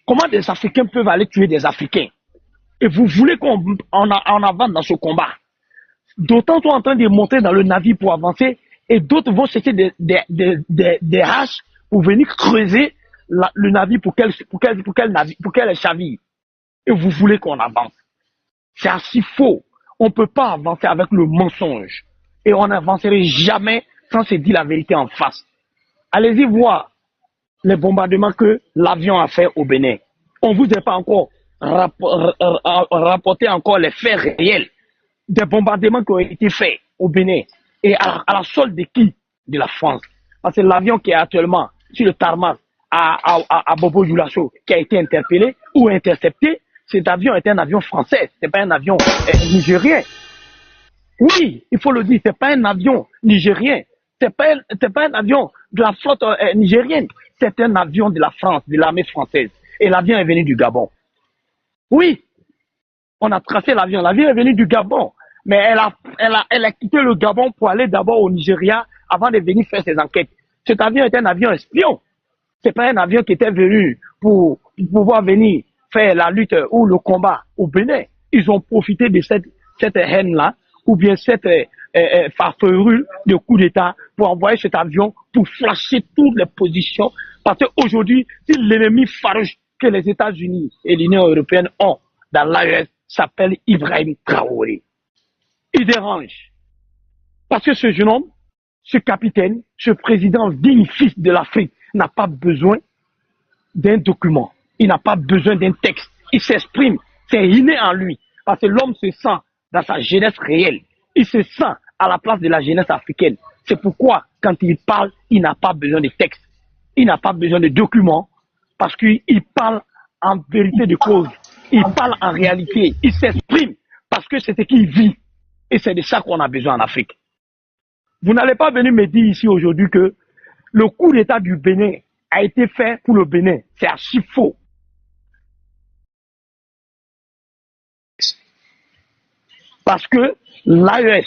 Comment des Africains peuvent aller tuer des Africains? Et vous voulez qu'on avance dans ce combat? D'autant sont en train de monter dans le navire pour avancer et d'autres vont chercher des haches pour venir creuser le navire pour qu'elle chavire. Et vous voulez qu'on avance? C'est assez faux. On ne peut pas avancer avec le mensonge. Et on n'avancerait jamais sans se dire la vérité en face. Allez-y voir les bombardements que l'avion a fait au Bénin. On ne vous a pas encore rapporté encore les faits réels des bombardements qui ont été faits au Bénin. Et à la solde de qui? De la France. Parce que l'avion qui est actuellement sur le tarmac à Bobo Dioulasso, qui a été interpellé ou intercepté, cet avion est un avion français, c'est pas un avion nigérien. Oui, il faut le dire, c'est pas un avion nigérien, c'est pas un avion de la flotte nigérienne, c'est un avion de la France, de l'armée française. Et l'avion est venu du Gabon. Oui, on a tracé l'avion est venu du Gabon, mais elle a quitté le Gabon pour aller d'abord au Nigeria avant de venir faire ses enquêtes. Cet avion est un avion espion. C'est pas un avion qui était venu pour pouvoir venir faire la lutte ou le combat au Bénin. Ils ont profité de cette haine-là, ou bien cette farferue de coup d'État pour envoyer cet avion pour flasher toutes les positions. Parce qu'aujourd'hui, si l'ennemi farouche que les États-Unis et l'Union européenne ont dans l'AES s'appelle Ibrahim Traoré. Il dérange. Parce que ce jeune homme, ce capitaine, ce président digne fils de l'Afrique n'a pas besoin d'un document. Il n'a pas besoin d'un texte. Il s'exprime. C'est inné en lui. Parce que l'homme se sent dans sa jeunesse réelle. Il se sent à la place de la jeunesse africaine. C'est pourquoi, quand il parle, il n'a pas besoin de texte, il n'a pas besoin de documents, parce qu'il parle en vérité de cause, il parle en réalité, il s'exprime, parce que c'est ce qu'il vit. Et c'est de ça qu'on a besoin en Afrique. Vous n'allez pas venir me dire ici aujourd'hui que le coup d'État du Bénin a été fait pour le Bénin. C'est archi faux. Parce que l'AES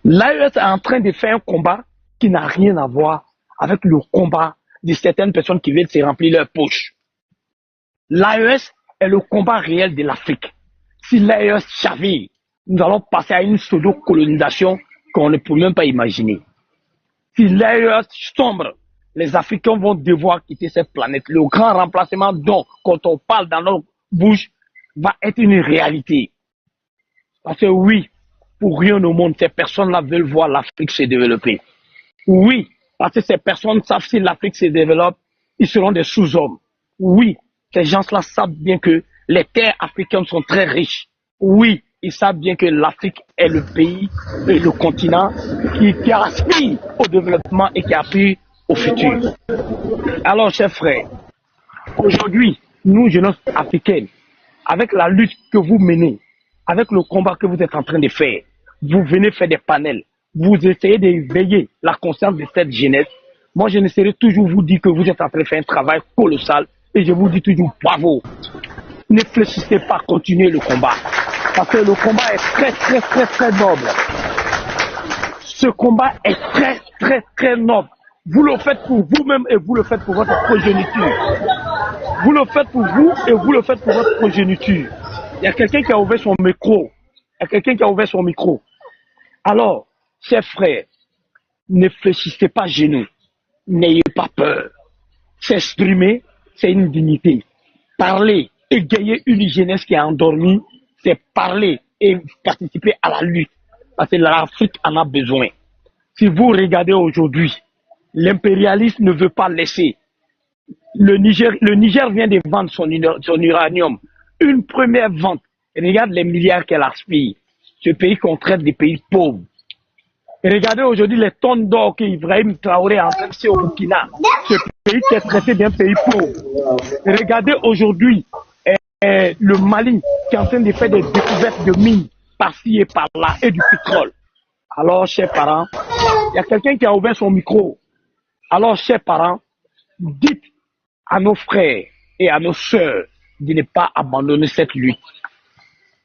est en train de faire un combat qui n'a rien à voir avec le combat de certaines personnes qui veulent se remplir leur poche. L'AES est le combat réel de l'Afrique. Si l'AES chavire, nous allons passer à une pseudo-colonisation qu'on ne peut même pas imaginer. Si l'AES sombre, les Africains vont devoir quitter cette planète. Le grand remplacement dont, quand on parle dans nos bouches, va être une réalité. Parce que oui, pour rien au monde, ces personnes-là veulent voir l'Afrique se développer. Oui, parce que ces personnes savent si l'Afrique se développe, ils seront des sous-hommes. Oui, ces gens-là savent bien que les terres africaines sont très riches. Oui, ils savent bien que l'Afrique est le pays, le continent qui aspire au développement et qui aspire au futur. Alors, chers frères, aujourd'hui, nous, jeunes africains, avec la lutte que vous menez, avec le combat que vous êtes en train de faire, vous venez faire des panels, vous essayez d'éveiller la conscience de cette jeunesse. Moi, je n'essaierai toujours vous dire que vous êtes en train de faire un travail colossal et je vous dis toujours bravo. Ne fléchissez pas, continuez le combat. Parce que le combat est très noble. Ce combat est très noble. Vous le faites pour vous-même et vous le faites pour votre progéniture. Vous le faites pour vous et vous le faites pour votre progéniture. Il y a quelqu'un qui a ouvert son micro. Alors, chers frères, ne fléchissez pas genoux. N'ayez pas peur. S'exprimer, c'est une dignité. Parler, égayer une jeunesse qui est endormie, c'est parler et participer à la lutte. Parce que l'Afrique en a besoin. Si vous regardez aujourd'hui, l'impérialisme ne veut pas laisser. Le Niger vient de vendre son uranium. Une première vente. Regarde les milliards qu'elle aspire. Ce pays qu'on traite des pays pauvres. Et regardez aujourd'hui les tonnes d'or qu'Ibrahim Traoré a entré au Burkina. Ce pays qui est traité d'un pays pauvre. Et regardez aujourd'hui le Mali qui est en train de faire des découvertes de mines par-ci et par-là et du pétrole. Alors, chers parents, il y a quelqu'un qui a ouvert son micro. Alors, chers parents, dites à nos frères et à nos sœurs de ne pas abandonner cette lutte.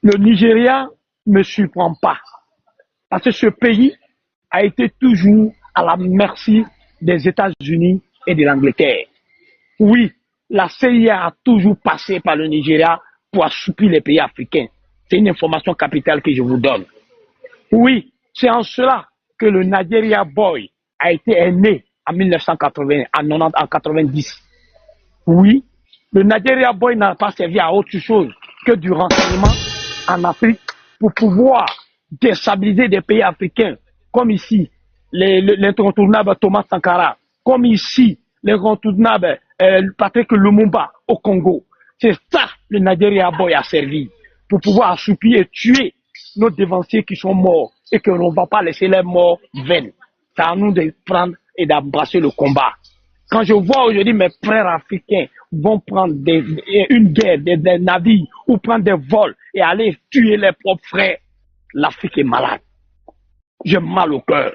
Le Nigeria ne me surprend pas. Parce que ce pays a été toujours à la merci des États-Unis et de l'Angleterre. Oui, la CIA a toujours passé par le Nigeria pour assouplir les pays africains. C'est une information capitale que je vous donne. Oui, c'est en cela que le Nigeria Boy a été né en 1980, en 90. Oui, le Nigeria Boy n'a pas servi à autre chose que du renseignement en Afrique pour pouvoir déstabiliser des pays africains, comme ici, l'incontournable Thomas Sankara, comme ici, l'incontournable Patrick Lumumba au Congo. C'est ça le Nigeria Boy a servi, pour pouvoir assoupir et tuer nos dévanciers qui sont morts et que l'on ne va pas laisser les morts vaines. C'est à nous de prendre et d'embrasser le combat. Quand je vois aujourd'hui mes frères africains vont prendre une guerre, des navires ou prendre des vols et aller tuer leurs propres frères, l'Afrique est malade. J'ai mal au cœur.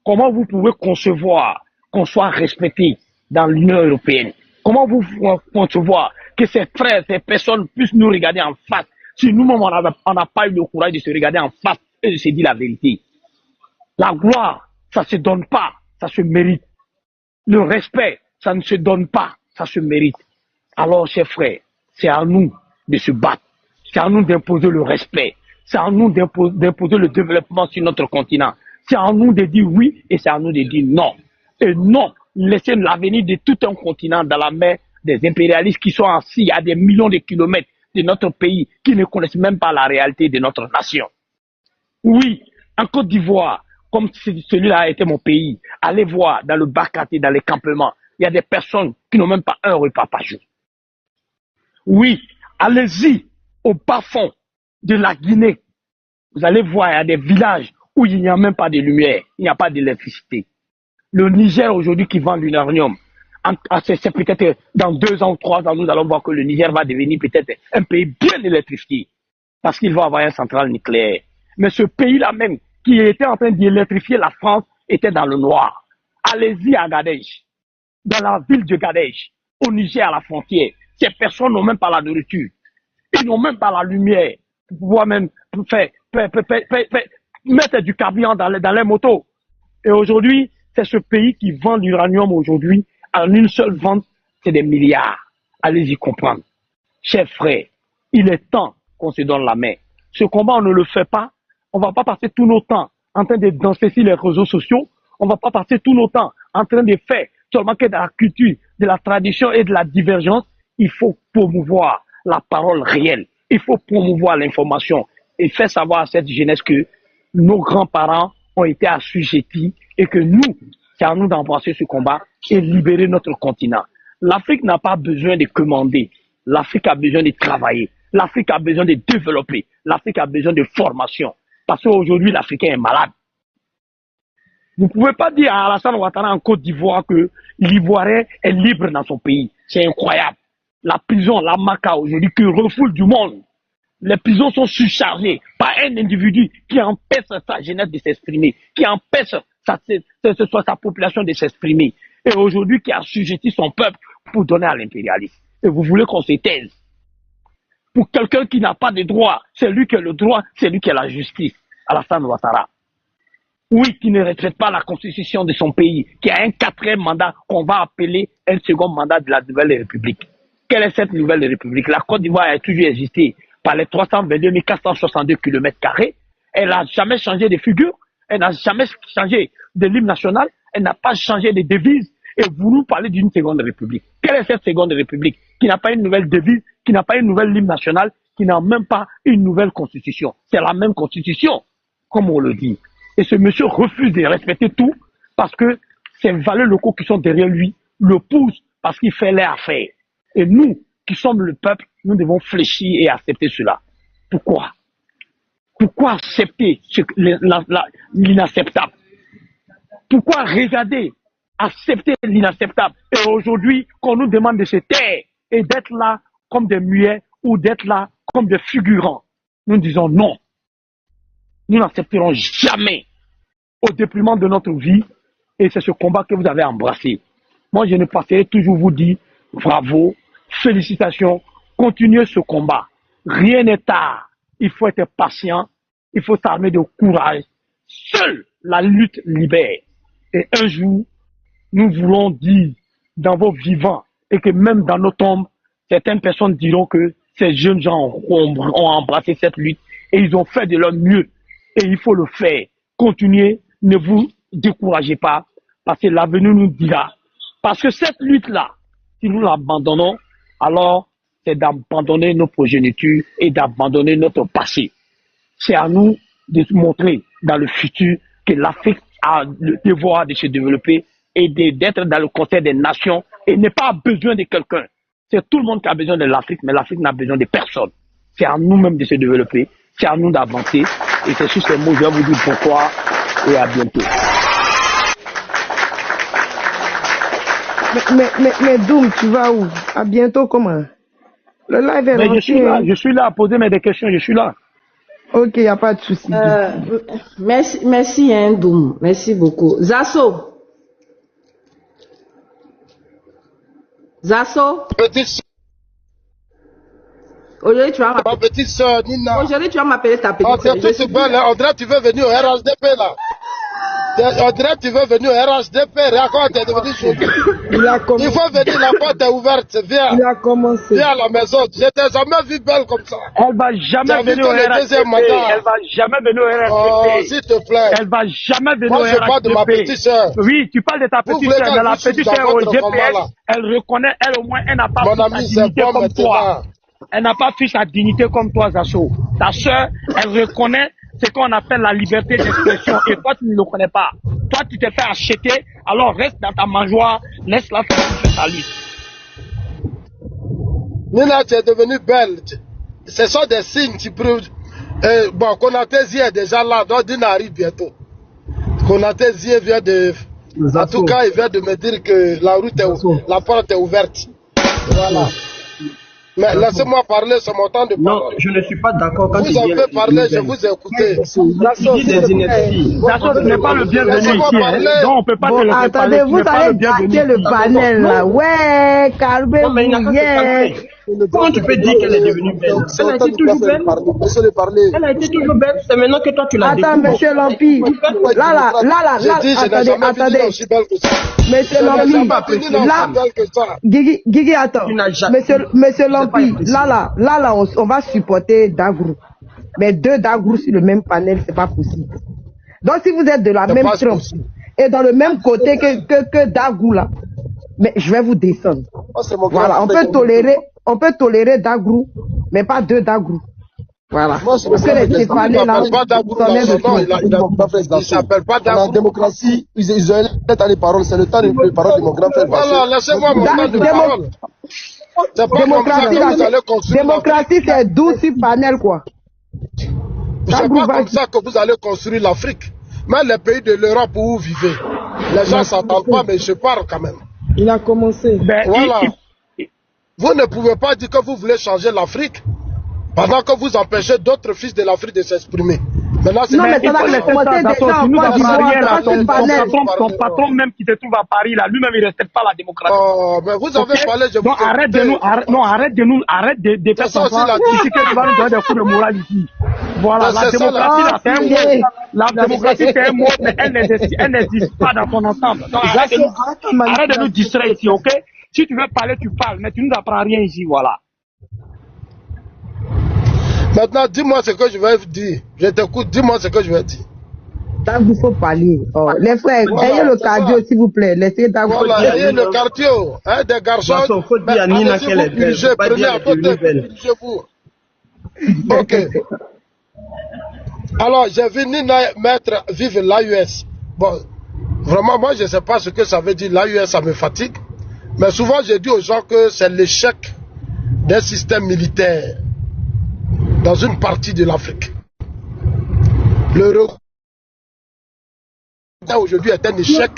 Comment vous pouvez concevoir qu'on soit respecté dans l'Union européenne? Comment vous pouvez concevoir que ces frères, ces personnes puissent nous regarder en face si nous-mêmes on n'a pas eu le courage de se regarder en face et de se dire la vérité? La gloire, ça ne se donne pas, ça se mérite. Le respect, ça ne se donne pas, ça se mérite. Alors, chers frères, c'est à nous de se battre. C'est à nous d'imposer le respect. C'est à nous d'imposer le développement sur notre continent. C'est à nous de dire oui et c'est à nous de dire non. Et non, laisser l'avenir de tout un continent dans la main des impérialistes qui sont assis à des millions de kilomètres de notre pays, qui ne connaissent même pas la réalité de notre nation. Oui, en Côte d'Ivoire, comme celui-là a été mon pays, allez voir dans le Bakaté, dans les campements, il y a des personnes qui n'ont même pas un repas par jour. Oui, allez-y au bas fond de la Guinée. Vous allez voir, il y a des villages où il n'y a même pas de lumière, il n'y a pas d'électricité. Le Niger aujourd'hui qui vend l'uranium, c'est peut-être dans 2 ans ou 3 ans, nous allons voir que le Niger va devenir peut-être un pays bien électrifié parce qu'il va avoir une centrale nucléaire. Mais ce pays-là même qui était en train d'électrifier la France était dans le noir. Allez-y à Gadej, dans la ville de Gadej, au Niger à la frontière. Ces personnes n'ont même pas la nourriture. Ils n'ont même pas la lumière pour pouvoir même mettre du carburant dans les motos. Et aujourd'hui, c'est ce pays qui vend l'uranium aujourd'hui en une seule vente, c'est des milliards. Allez-y comprendre. Chers frères, il est temps qu'on se donne la main. Ce combat, on ne le fait pas. On ne va pas passer tout notre temps en train de danser sur les réseaux sociaux. On ne va pas passer tout notre temps en train de faire seulement que de la culture, de la tradition et de la divergence. Il faut promouvoir la parole réelle. Il faut promouvoir l'information et faire savoir à cette jeunesse que nos grands-parents ont été assujettis et que nous, c'est à nous d'embrasser ce combat et libérer notre continent. L'Afrique n'a pas besoin de commander. L'Afrique a besoin de travailler. L'Afrique a besoin de développer. L'Afrique a besoin de formation. Parce qu'aujourd'hui, l'Africain est malade. Vous ne pouvez pas dire à Alassane Ouattara en Côte d'Ivoire que l'Ivoirien est libre dans son pays. C'est incroyable. La prison, la Maca aujourd'hui, qui refoule du monde. Les prisons sont surchargées par un individu qui empêche sa jeunesse de s'exprimer, qui empêche sa population de s'exprimer. Et aujourd'hui, qui a assujetti son peuple pour donner à l'impérialisme. Et vous voulez qu'on se taise. Pour quelqu'un qui n'a pas de droit, c'est lui qui a le droit, c'est lui qui a la justice. Alassane Ouattara. Oui, qui ne retraite pas la constitution de son pays, qui a un 4e mandat qu'on va appeler un second mandat de la Nouvelle République. Quelle est cette Nouvelle République? La Côte d'Ivoire a toujours existé par les 322 462 km². Elle n'a jamais changé de figure, elle n'a jamais changé de l'hymne national, elle n'a pas changé de devise. Et vous nous parlez d'une seconde république. Quelle est cette seconde république qui n'a pas une nouvelle devise, qui n'a pas une nouvelle hymne national, qui n'a même pas une nouvelle constitution? C'est la même constitution, comme on le dit. Et ce monsieur refuse de respecter tout parce que ces valeurs locaux qui sont derrière lui le poussent parce qu'il fait les affaires. Et nous, qui sommes le peuple, nous devons fléchir et accepter cela. Pourquoi? Pourquoi accepter l'inacceptable? Pourquoi regarder, accepter l'inacceptable? Et aujourd'hui, qu'on nous demande de se taire et d'être là comme des muets ou d'être là comme des figurants. Nous disons non. Nous n'accepterons jamais au déploiement de notre vie et c'est ce combat que vous avez embrassé. Moi, je ne passerai toujours vous dire bravo, félicitations, continuez ce combat. Rien n'est tard. Il faut être patient, il faut s'armer de courage. Seule la lutte libère. Et un jour, nous voulons dire dans vos vivants et que même dans nos tombes, certaines personnes diront que ces jeunes gens ont embrassé cette lutte et ils ont fait de leur mieux. Et il faut le faire. Continuez, ne vous découragez pas, parce que l'avenir nous dira. Parce que cette lutte-là, si nous l'abandonnons, alors c'est d'abandonner nos progénitures et d'abandonner notre passé. C'est à nous de montrer dans le futur que l'Afrique a le devoir de se développer et d'être dans le concert des nations et n'est pas besoin de quelqu'un. C'est tout le monde qui a besoin de l'Afrique, mais l'Afrique n'a besoin de personne. C'est à nous-mêmes de se développer, c'est à nous d'avancer. Et c'est sur ces mots que je vais vous dire pourquoi et à bientôt. Mais Doum, tu vas où? À bientôt comment? Le live est lancé. Je suis là à poser des questions, je suis là. Ok, il n'y a pas de souci. Merci hein, Doum, merci beaucoup. Zasso. Aujourd'hui, tu vas m'appeler. Ma petite soeur, Nina. Aujourd'hui, tu vas m'appeler ta petite soeur. C'est belle, hein. On dirait que tu veux venir au RHDP, là. On dirait que tu veux venir au RHDP. Regarde, t'es devenu choqué. Il faut venir, la porte est ouverte. Viens. Il a commencé. Viens à la maison. Je t'ai jamais vu belle comme ça. Elle va jamais venir au RHDP. Elle va jamais venir au RHDP. Oh, s'il te plaît. Elle va jamais venir au RHDP. Moi, je parle de ma petite soeur. Oui, tu parles de ta petite soeur. Mais la petite soeur au GPS, elle reconnaît, elle au moins, elle n'a pas fait sa dignité comme toi. Elle n'a pas fait sa dignité comme toi, Zasso. Ta soeur, elle reconnaît ce qu'on appelle la liberté d'expression. Et toi, tu ne le connais pas. Toi, tu t'es fait acheter. Alors, reste dans ta mangeoire. Laisse-la faire sa lutte. Nina, tu es devenue belle. Ce sont des signes qui prouvent. Et bon, Konaté est déjà là, donc il arrive bientôt. Konaté vient de... En tout cas, il vient de me dire que la porte est ouverte. Voilà. Mais laissez-moi parler, c'est mon temps de parole. Non, je ne suis pas d'accord quand vous avez parlé, je vous ai écouté. D'accord, ce n'est pas le bienvenu ici. Donc on ne peut pas te laisser parler. Attendez, vous avez gâté le panel là. Ouais, calmez-vous. Comment tu peux dire qu'elle est devenue belle? Elle a été toujours belle. Elle a été toujours belle. C'est maintenant que toi tu l'as découvert. Attends, monsieur Lampi. Là. Attendez. Monsieur Lampi. Là. Guigui, attends. Monsieur Lampi. Là, on va supporter Dagrou. Mais deux Dagrou sur le même panel, c'est pas possible. Donc si vous êtes de la même trompe et dans le même côté que Dagrou là, mais je vais vous descendre. Voilà, on peut tolérer Dagrou, mais pas deux Dagrou. Voilà. Parce que les Stéphaniens là, il s'appelle pas Dagrou. La démocratie, ils ont les paroles, c'est le temps de parole de mon grand frère. Voilà, laissez-moi mon temps de parole. Démocratie, c'est 12 panels quoi. C'est pas comme ça que vous allez construire l'Afrique. Même les pays de l'Europe où vous vivez, les gens ne s'entendent pas, mais je parle quand même. Il a commencé. Voilà. Vous ne pouvez pas dire que vous voulez changer l'Afrique pendant que vous empêchez d'autres fils de l'Afrique de s'exprimer. Maintenant, c'est ton patron même qui se trouve à Paris, là, lui-même, il ne respecte pas la démocratie. Oh, mais vous avez parlé, je vous donc, arrête de faire ça. Ici, que tu vas nous donner des coups de morale ici. Voilà, la démocratie, là, c'est un mot. La démocratie, c'est un mot, mais elle n'existe pas dans son ensemble. Donc, arrête de nous distraire ici, ok? Si tu veux parler, tu parles, mais tu ne nous apprends rien ici, voilà. Maintenant, dis-moi ce que je vais dire. Je t'écoute, dis-moi ce que je vais dire. Tant qu'il faut parler. Oh, les frères, ayez le cardio, s'il vous plaît. Laissez voilà, ayez le cardio. Hein, des garçons. Il faut dire à Nina qu'elle est belle. Prenez à côté, vous. Ok. Alors, j'ai vu Nina mettre vivre l'AUS. Bon, vraiment, moi, je ne sais pas ce que ça veut dire. L'AUS, ça me fatigue. Mais souvent, je dis aux gens que c'est l'échec d'un système militaire dans une partie de l'Afrique. Le aujourd'hui est un échec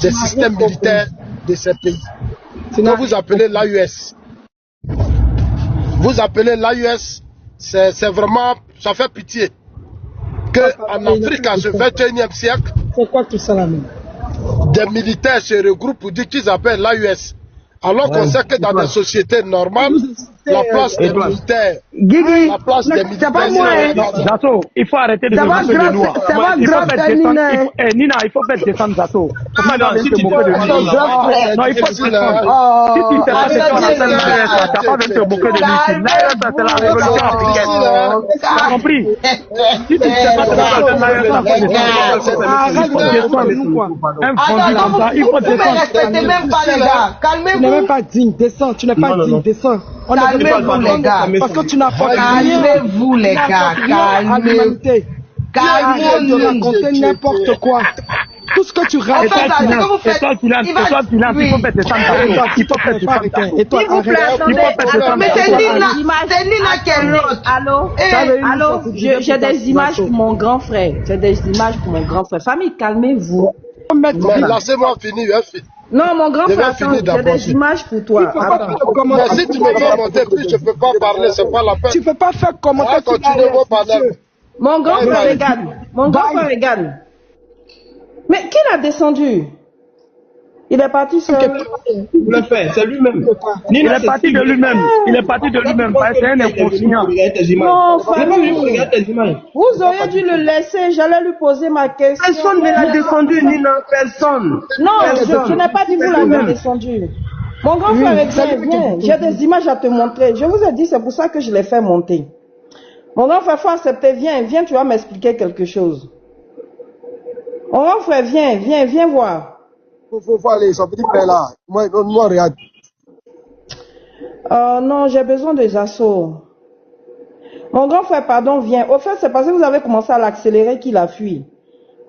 des systèmes militaires de ces pays. Que vous appelez l'AUS. Vous appelez l'AUS, c'est vraiment, ça fait pitié. Qu'en Afrique, à ce 21e siècle, pourquoi tout ça là même? Des militaires se regroupent pour dire qu'ils appellent l'AUS. Alors qu'on sait que dans des sociétés normales, la place des militaires, la place des militaires, Zato, il faut arrêter de se moquer de nous. Nina, il faut faire descendre Zato. Non, si tu te moques de nous, non, il faut descendre. Si tu ne sais pas ce qu'on appelle l'AUS, tu n'as pas besoin de te moquer de nous. L'AUS, c'est la révolution africaine. Tu as compris? Si tu ne sais pas ce qu'on appelle l'AUS, il faut descendre. Un fondu comme ça, il faut descendre. Vous ne respectez même pas les gars. Calmez-vous. Tu n'es même pas digne, descends, tu n'es pas digne, descends. Calmez-vous les gars. Parce que tu n'as pas calmez-vous les gars, calmez-vous. Calmez-vous de raconter n'importe quoi. Tout ce que tu racontes. Et toi, il faut faire des centres. Il faut faire des centres. Et toi, arrête. Mais c'est Nina qui est l'autre. Allô, j'ai des images pour mon grand frère. J'ai des images pour mon grand frère. Famille, calmez-vous. Laissez-moi finir, non, mon grand frère, j'ai des images pour toi. Mais si tu me fais monter plus, je ne peux pas parler, c'est pas la peine. Tu ne peux pas faire commenter. Mon grand frère regarde. Mon grand frère regarde. Mais qui l'a descendu? Il est parti seul. Il le fait, c'est lui-même. Il est parti de lui-même. Il est parti de lui-même. C'est un inconscient. Non, famille. Vous auriez dû le laisser. J'allais lui poser ma question. Personne ne l'a descendu, Nina. Personne. Non, je n'ai pas dit que vous l'avez descendu. Mon grand frère, viens. J'ai des images à te montrer. Je vous ai dit, c'est pour ça que je l'ai fait monter. Mon grand frère, faut accepter. Viens, tu vas m'expliquer quelque chose. Mon grand frère, viens voir. Faut aller, son petit frère là. Moi, regarde. Non, j'ai besoin des assauts. Mon grand frère, pardon, viens. Au fait, c'est parce que vous avez commencé à l'accélérer qu'il a fui.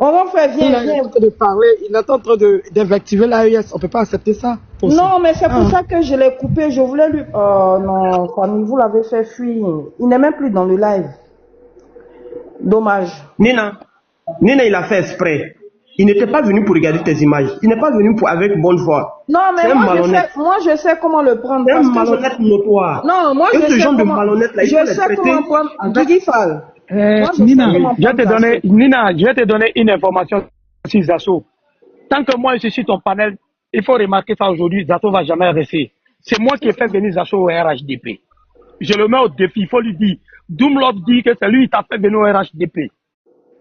Mon grand frère, viens. Il est en train de parler, il est en train d'invectiver l'AES. On ne peut pas accepter ça. Non, mais c'est pour ça que je l'ai coupé. Je voulais lui... non, famille, vous l'avez fait fuir. Il n'est même plus dans le live. Dommage. Nina, il a fait exprès. Il n'était pas venu pour regarder tes images. Il n'est pas venu avec bonne foi. Non, mais moi je sais comment le prendre. C'est un malhonnête notoire. Non, moi je sais comment... de malhonnête là, je sais comment prendre. Guigui Fall. Nina, je vais te donner une information sur Zasso. Tant que moi je suis ton panel, il faut remarquer ça aujourd'hui, Zasso ne va jamais rester. C'est moi qui ai fait venir Zasso au RHDP. Je le mets au défi, il faut lui dire. Doomlove dit que c'est lui qui t'a fait venir au RHDP.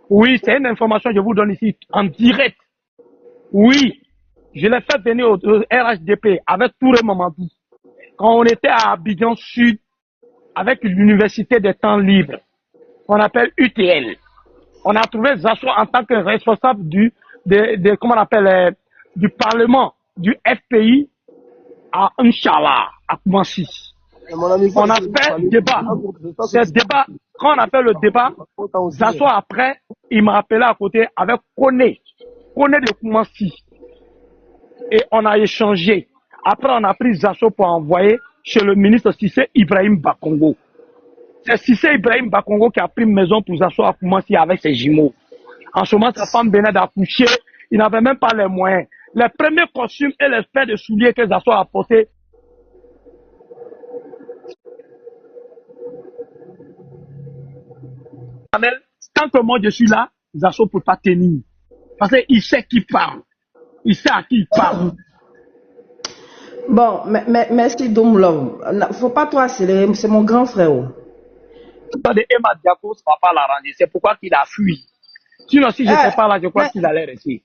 Oui, c'est une information que je vous donne ici en direct. Oui, je l'ai fait venir au RHDP avec Touré Mamadou. Quand on était à Abidjan Sud, avec l'Université des temps libres, qu'on appelle UTL. On a trouvé Zasso en tant que responsable du Parlement, du FPI à Inch'Allah, à Koumassi. On a fait débat. Ce débat, quand on a fait le débat, Zasso après, il m'a appelé à côté avec Kone de Koumassi. Et on a échangé. Après, on a pris Zasso pour envoyer chez le ministre Cissé Ibrahim Bakongo. C'est Cissé Ibrahim Bakongo qui a pris une maison pour Zasso à Koumassi avec ses jumeaux. En ce moment, sa femme venait d'accoucher. Il n'avait même pas les moyens. Les premiers costumes et les paires de souliers que Zasso a portés, tant que moi je suis là, Zasso ne peut pas tenir. Parce qu'il sait qui parle. Il sait à qui il parle. Bon, merci Doomlove. Il ne faut pas trop accélérer, c'est mon grand frère. De Emma Diakos ne va pas l'arranger. C'est pourquoi il a fui. Sinon, si je n'étais pas là, je crois qu'il allait rester.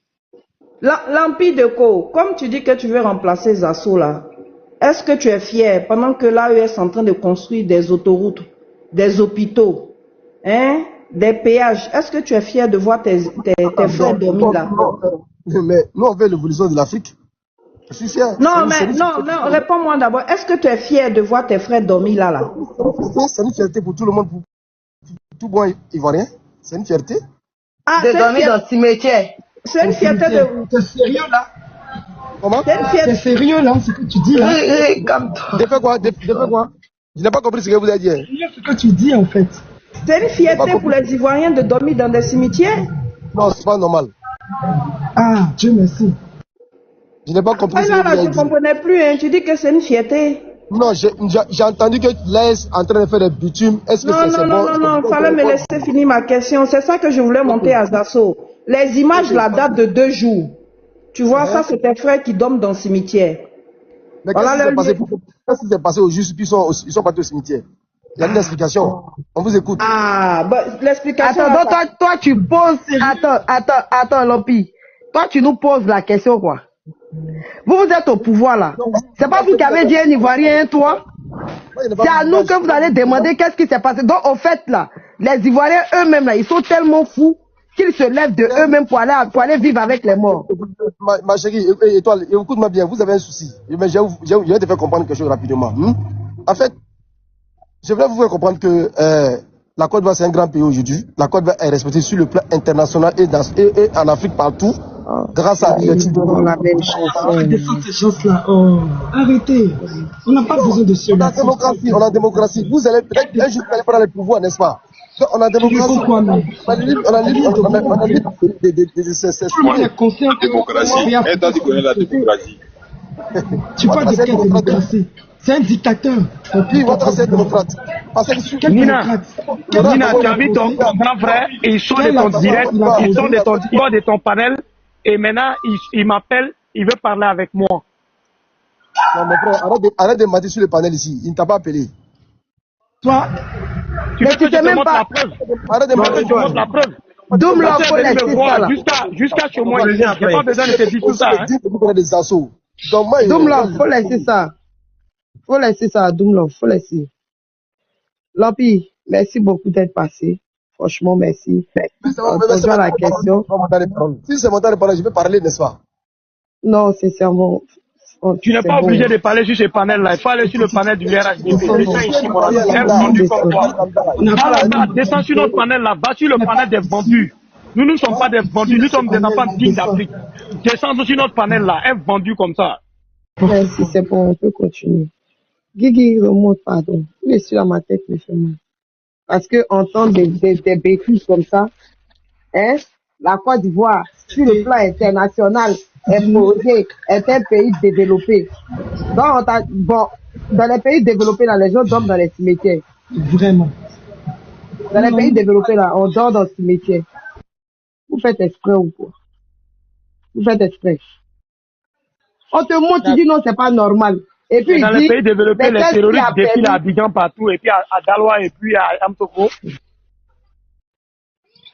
L'Empire de Co, comme tu dis que tu veux remplacer Zasso là, est-ce que tu es fier pendant que l'AES est en train de construire des autoroutes, des hôpitaux, des péages, est-ce que tu es fier de voir tes frères dormir là? Mais nous, on veut l'évolution de l'Afrique. Je suis fier. Non, réponds-moi d'abord. Est-ce que tu es fier de voir tes frères dormir là? C'est une fierté pour tout le monde, pour tout bon Ivoirien. C'est une fierté. De dormir dans le cimetière. C'est une fierté de... T'es sérieux là? Comment? T'es sérieux là, ce que tu dis là? Depuis quoi? Je n'ai pas compris ce que vous avez dit. Ce que tu dis en fait. C'est une fierté pour les Ivoiriens de dormir dans des cimetières? Non, c'est pas normal. Ah, Dieu merci. Je n'ai pas compris ce que vous avez dit. Je ne comprenais plus, hein. Tu dis que c'est une fierté. Non, j'ai entendu que l'AES en train de faire des bitumes. Est-ce que c'est bon? Non, fallait me laisser finir ma question. C'est ça que je voulais monter à Zasso. Les images, la date de 2 jours. Tu vois, ça, c'est tes frères qui dorment dans le cimetière. Mais qu'est-ce qui s'est passé au juste, puis ils sont partis au cimetière? Il y a une explication. On vous écoute. Ah, l'explication. Attends, donc toi, tu poses. Attends, Lompi. Toi, tu nous poses la question, quoi. Vous êtes au pouvoir, là. C'est pas vous qui avez dit un Ivoirien, toi. C'est à nous que vous allez demander qu'est-ce qui s'est passé. Donc, au fait, là, les Ivoiriens eux-mêmes, là, ils sont tellement fous qu'ils se lèvent de eux-mêmes pour aller vivre avec les morts. Ma chérie, étoile, écoute-moi bien, vous avez un souci. Mais je vais te faire comprendre quelque chose rapidement. En fait, je voulais vous faire comprendre que la Côte d'Ivoire, c'est un grand pays aujourd'hui. La Côte d'Ivoire est respectée sur le plan international et en Afrique partout. Grâce à la même chose. Descendre ces choses-là. Oh, arrêtez. On n'a pas besoin de cela. On a démocratie. Vous allez peut-être un jour aller prendre le pouvoir, n'est-ce pas? Donc, on a démocratie. On a libre de démocratie. Et toi, tu connais la démocratie. Tu parles de quelle démocratie? C'est un dictateur. Puis, votre c'est démocrate. Nina, tu as vu ton grand frère, ils sont de ton direct, ils sont de ton panel, et maintenant, il m'appelle, il veut parler avec moi. Non, mon frère, arrête de mentir sur le panel ici. Il ne t'a pas appelé. Toi, tu veux que je te montre la preuve? Arrête de mentir. Je te montre la preuve. Doomlove, faut laisser ça là. Jusqu'à chez moi, il n'y a pas besoin de te dire tout ça. Doomlove, faut laisser ça. Faut laisser ça, Doomlove, faut laisser. Lampi, merci beaucoup d'être passé. Franchement, merci. On rejoint la question. Si c'est mon temps de parler, je vais parler, n'est-ce pas? Non, sincèrement. Tu n'es pas obligé de parler sur ce panel-là. Il faut aller sur le panel du RHDP. Descends sur notre panel-là. Va sur le panel des vendus. Nous ne sommes pas des vendus. Nous sommes des enfants dignes d'Afrique. Descends sur notre panel-là. Un vendu comme ça. Merci, c'est bon. On peut continuer. Guigui, remonte, pardon. Il est sur ma tête, mais fais-moi. Parce que entendre des bêtises comme ça, hein, la Côte d'Ivoire, sur le plan international, est posée, est un pays développé. Donc, bon, dans les pays développés, là, les gens dorment dans les cimetières. Vraiment. Dans les pays développés, là, on dort dans le cimetière. Vous faites exprès ou quoi? Vous faites exprès. On te montre, tu dis non, c'est pas normal. Et puis, dans les pays développés, les terroristes défilent à Abidjan partout, et puis à Daloa, et puis à Amtoko.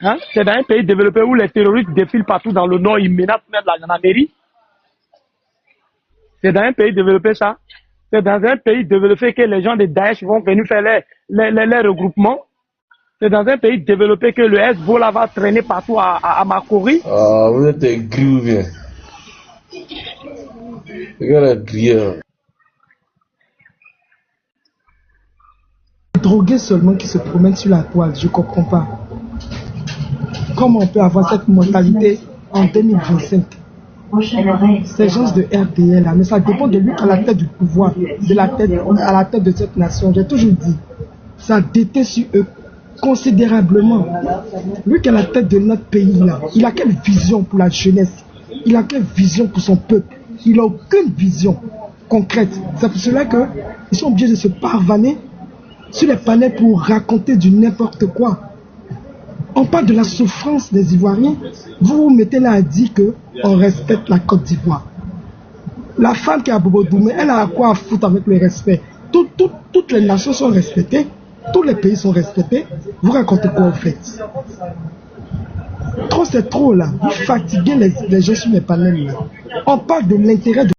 Hein? C'est dans un pays développé où les terroristes défilent partout dans le nord, ils menacent même la mairie. C'est dans un pays développé ça. C'est dans un pays développé que les gens de Daesh vont venir faire les regroupements. C'est dans un pays développé que le Hezbollah va traîner partout à Makori. Ah, vous êtes gris ou bien? Regarde gris. Drogués seulement qui se promènent sur la toile, je comprends pas. Comment on peut avoir cette mentalité en 2025? Ces gens de RDL, mais ça dépend de lui à la tête du pouvoir, à la tête de cette nation. J'ai toujours dit, ça déteint sur eux considérablement. Lui qui est à la tête de notre pays, là, il a quelle vision pour la jeunesse? Il a quelle vision pour son peuple? Il n'a aucune vision concrète. C'est pour cela qu'ils sont obligés de se pavaner sur les panels pour raconter du n'importe quoi. On parle de la souffrance des Ivoiriens. Vous vous mettez là à dire qu'on respecte la Côte d'Ivoire. La femme qui a Bobo Doumé, elle a quoi à foutre avec le respect? Toutes les nations sont respectées. Tous les pays sont respectés. Vous racontez quoi en fait? Trop c'est trop là. Vous fatiguez les gens sur les panels là. On parle de l'intérêt de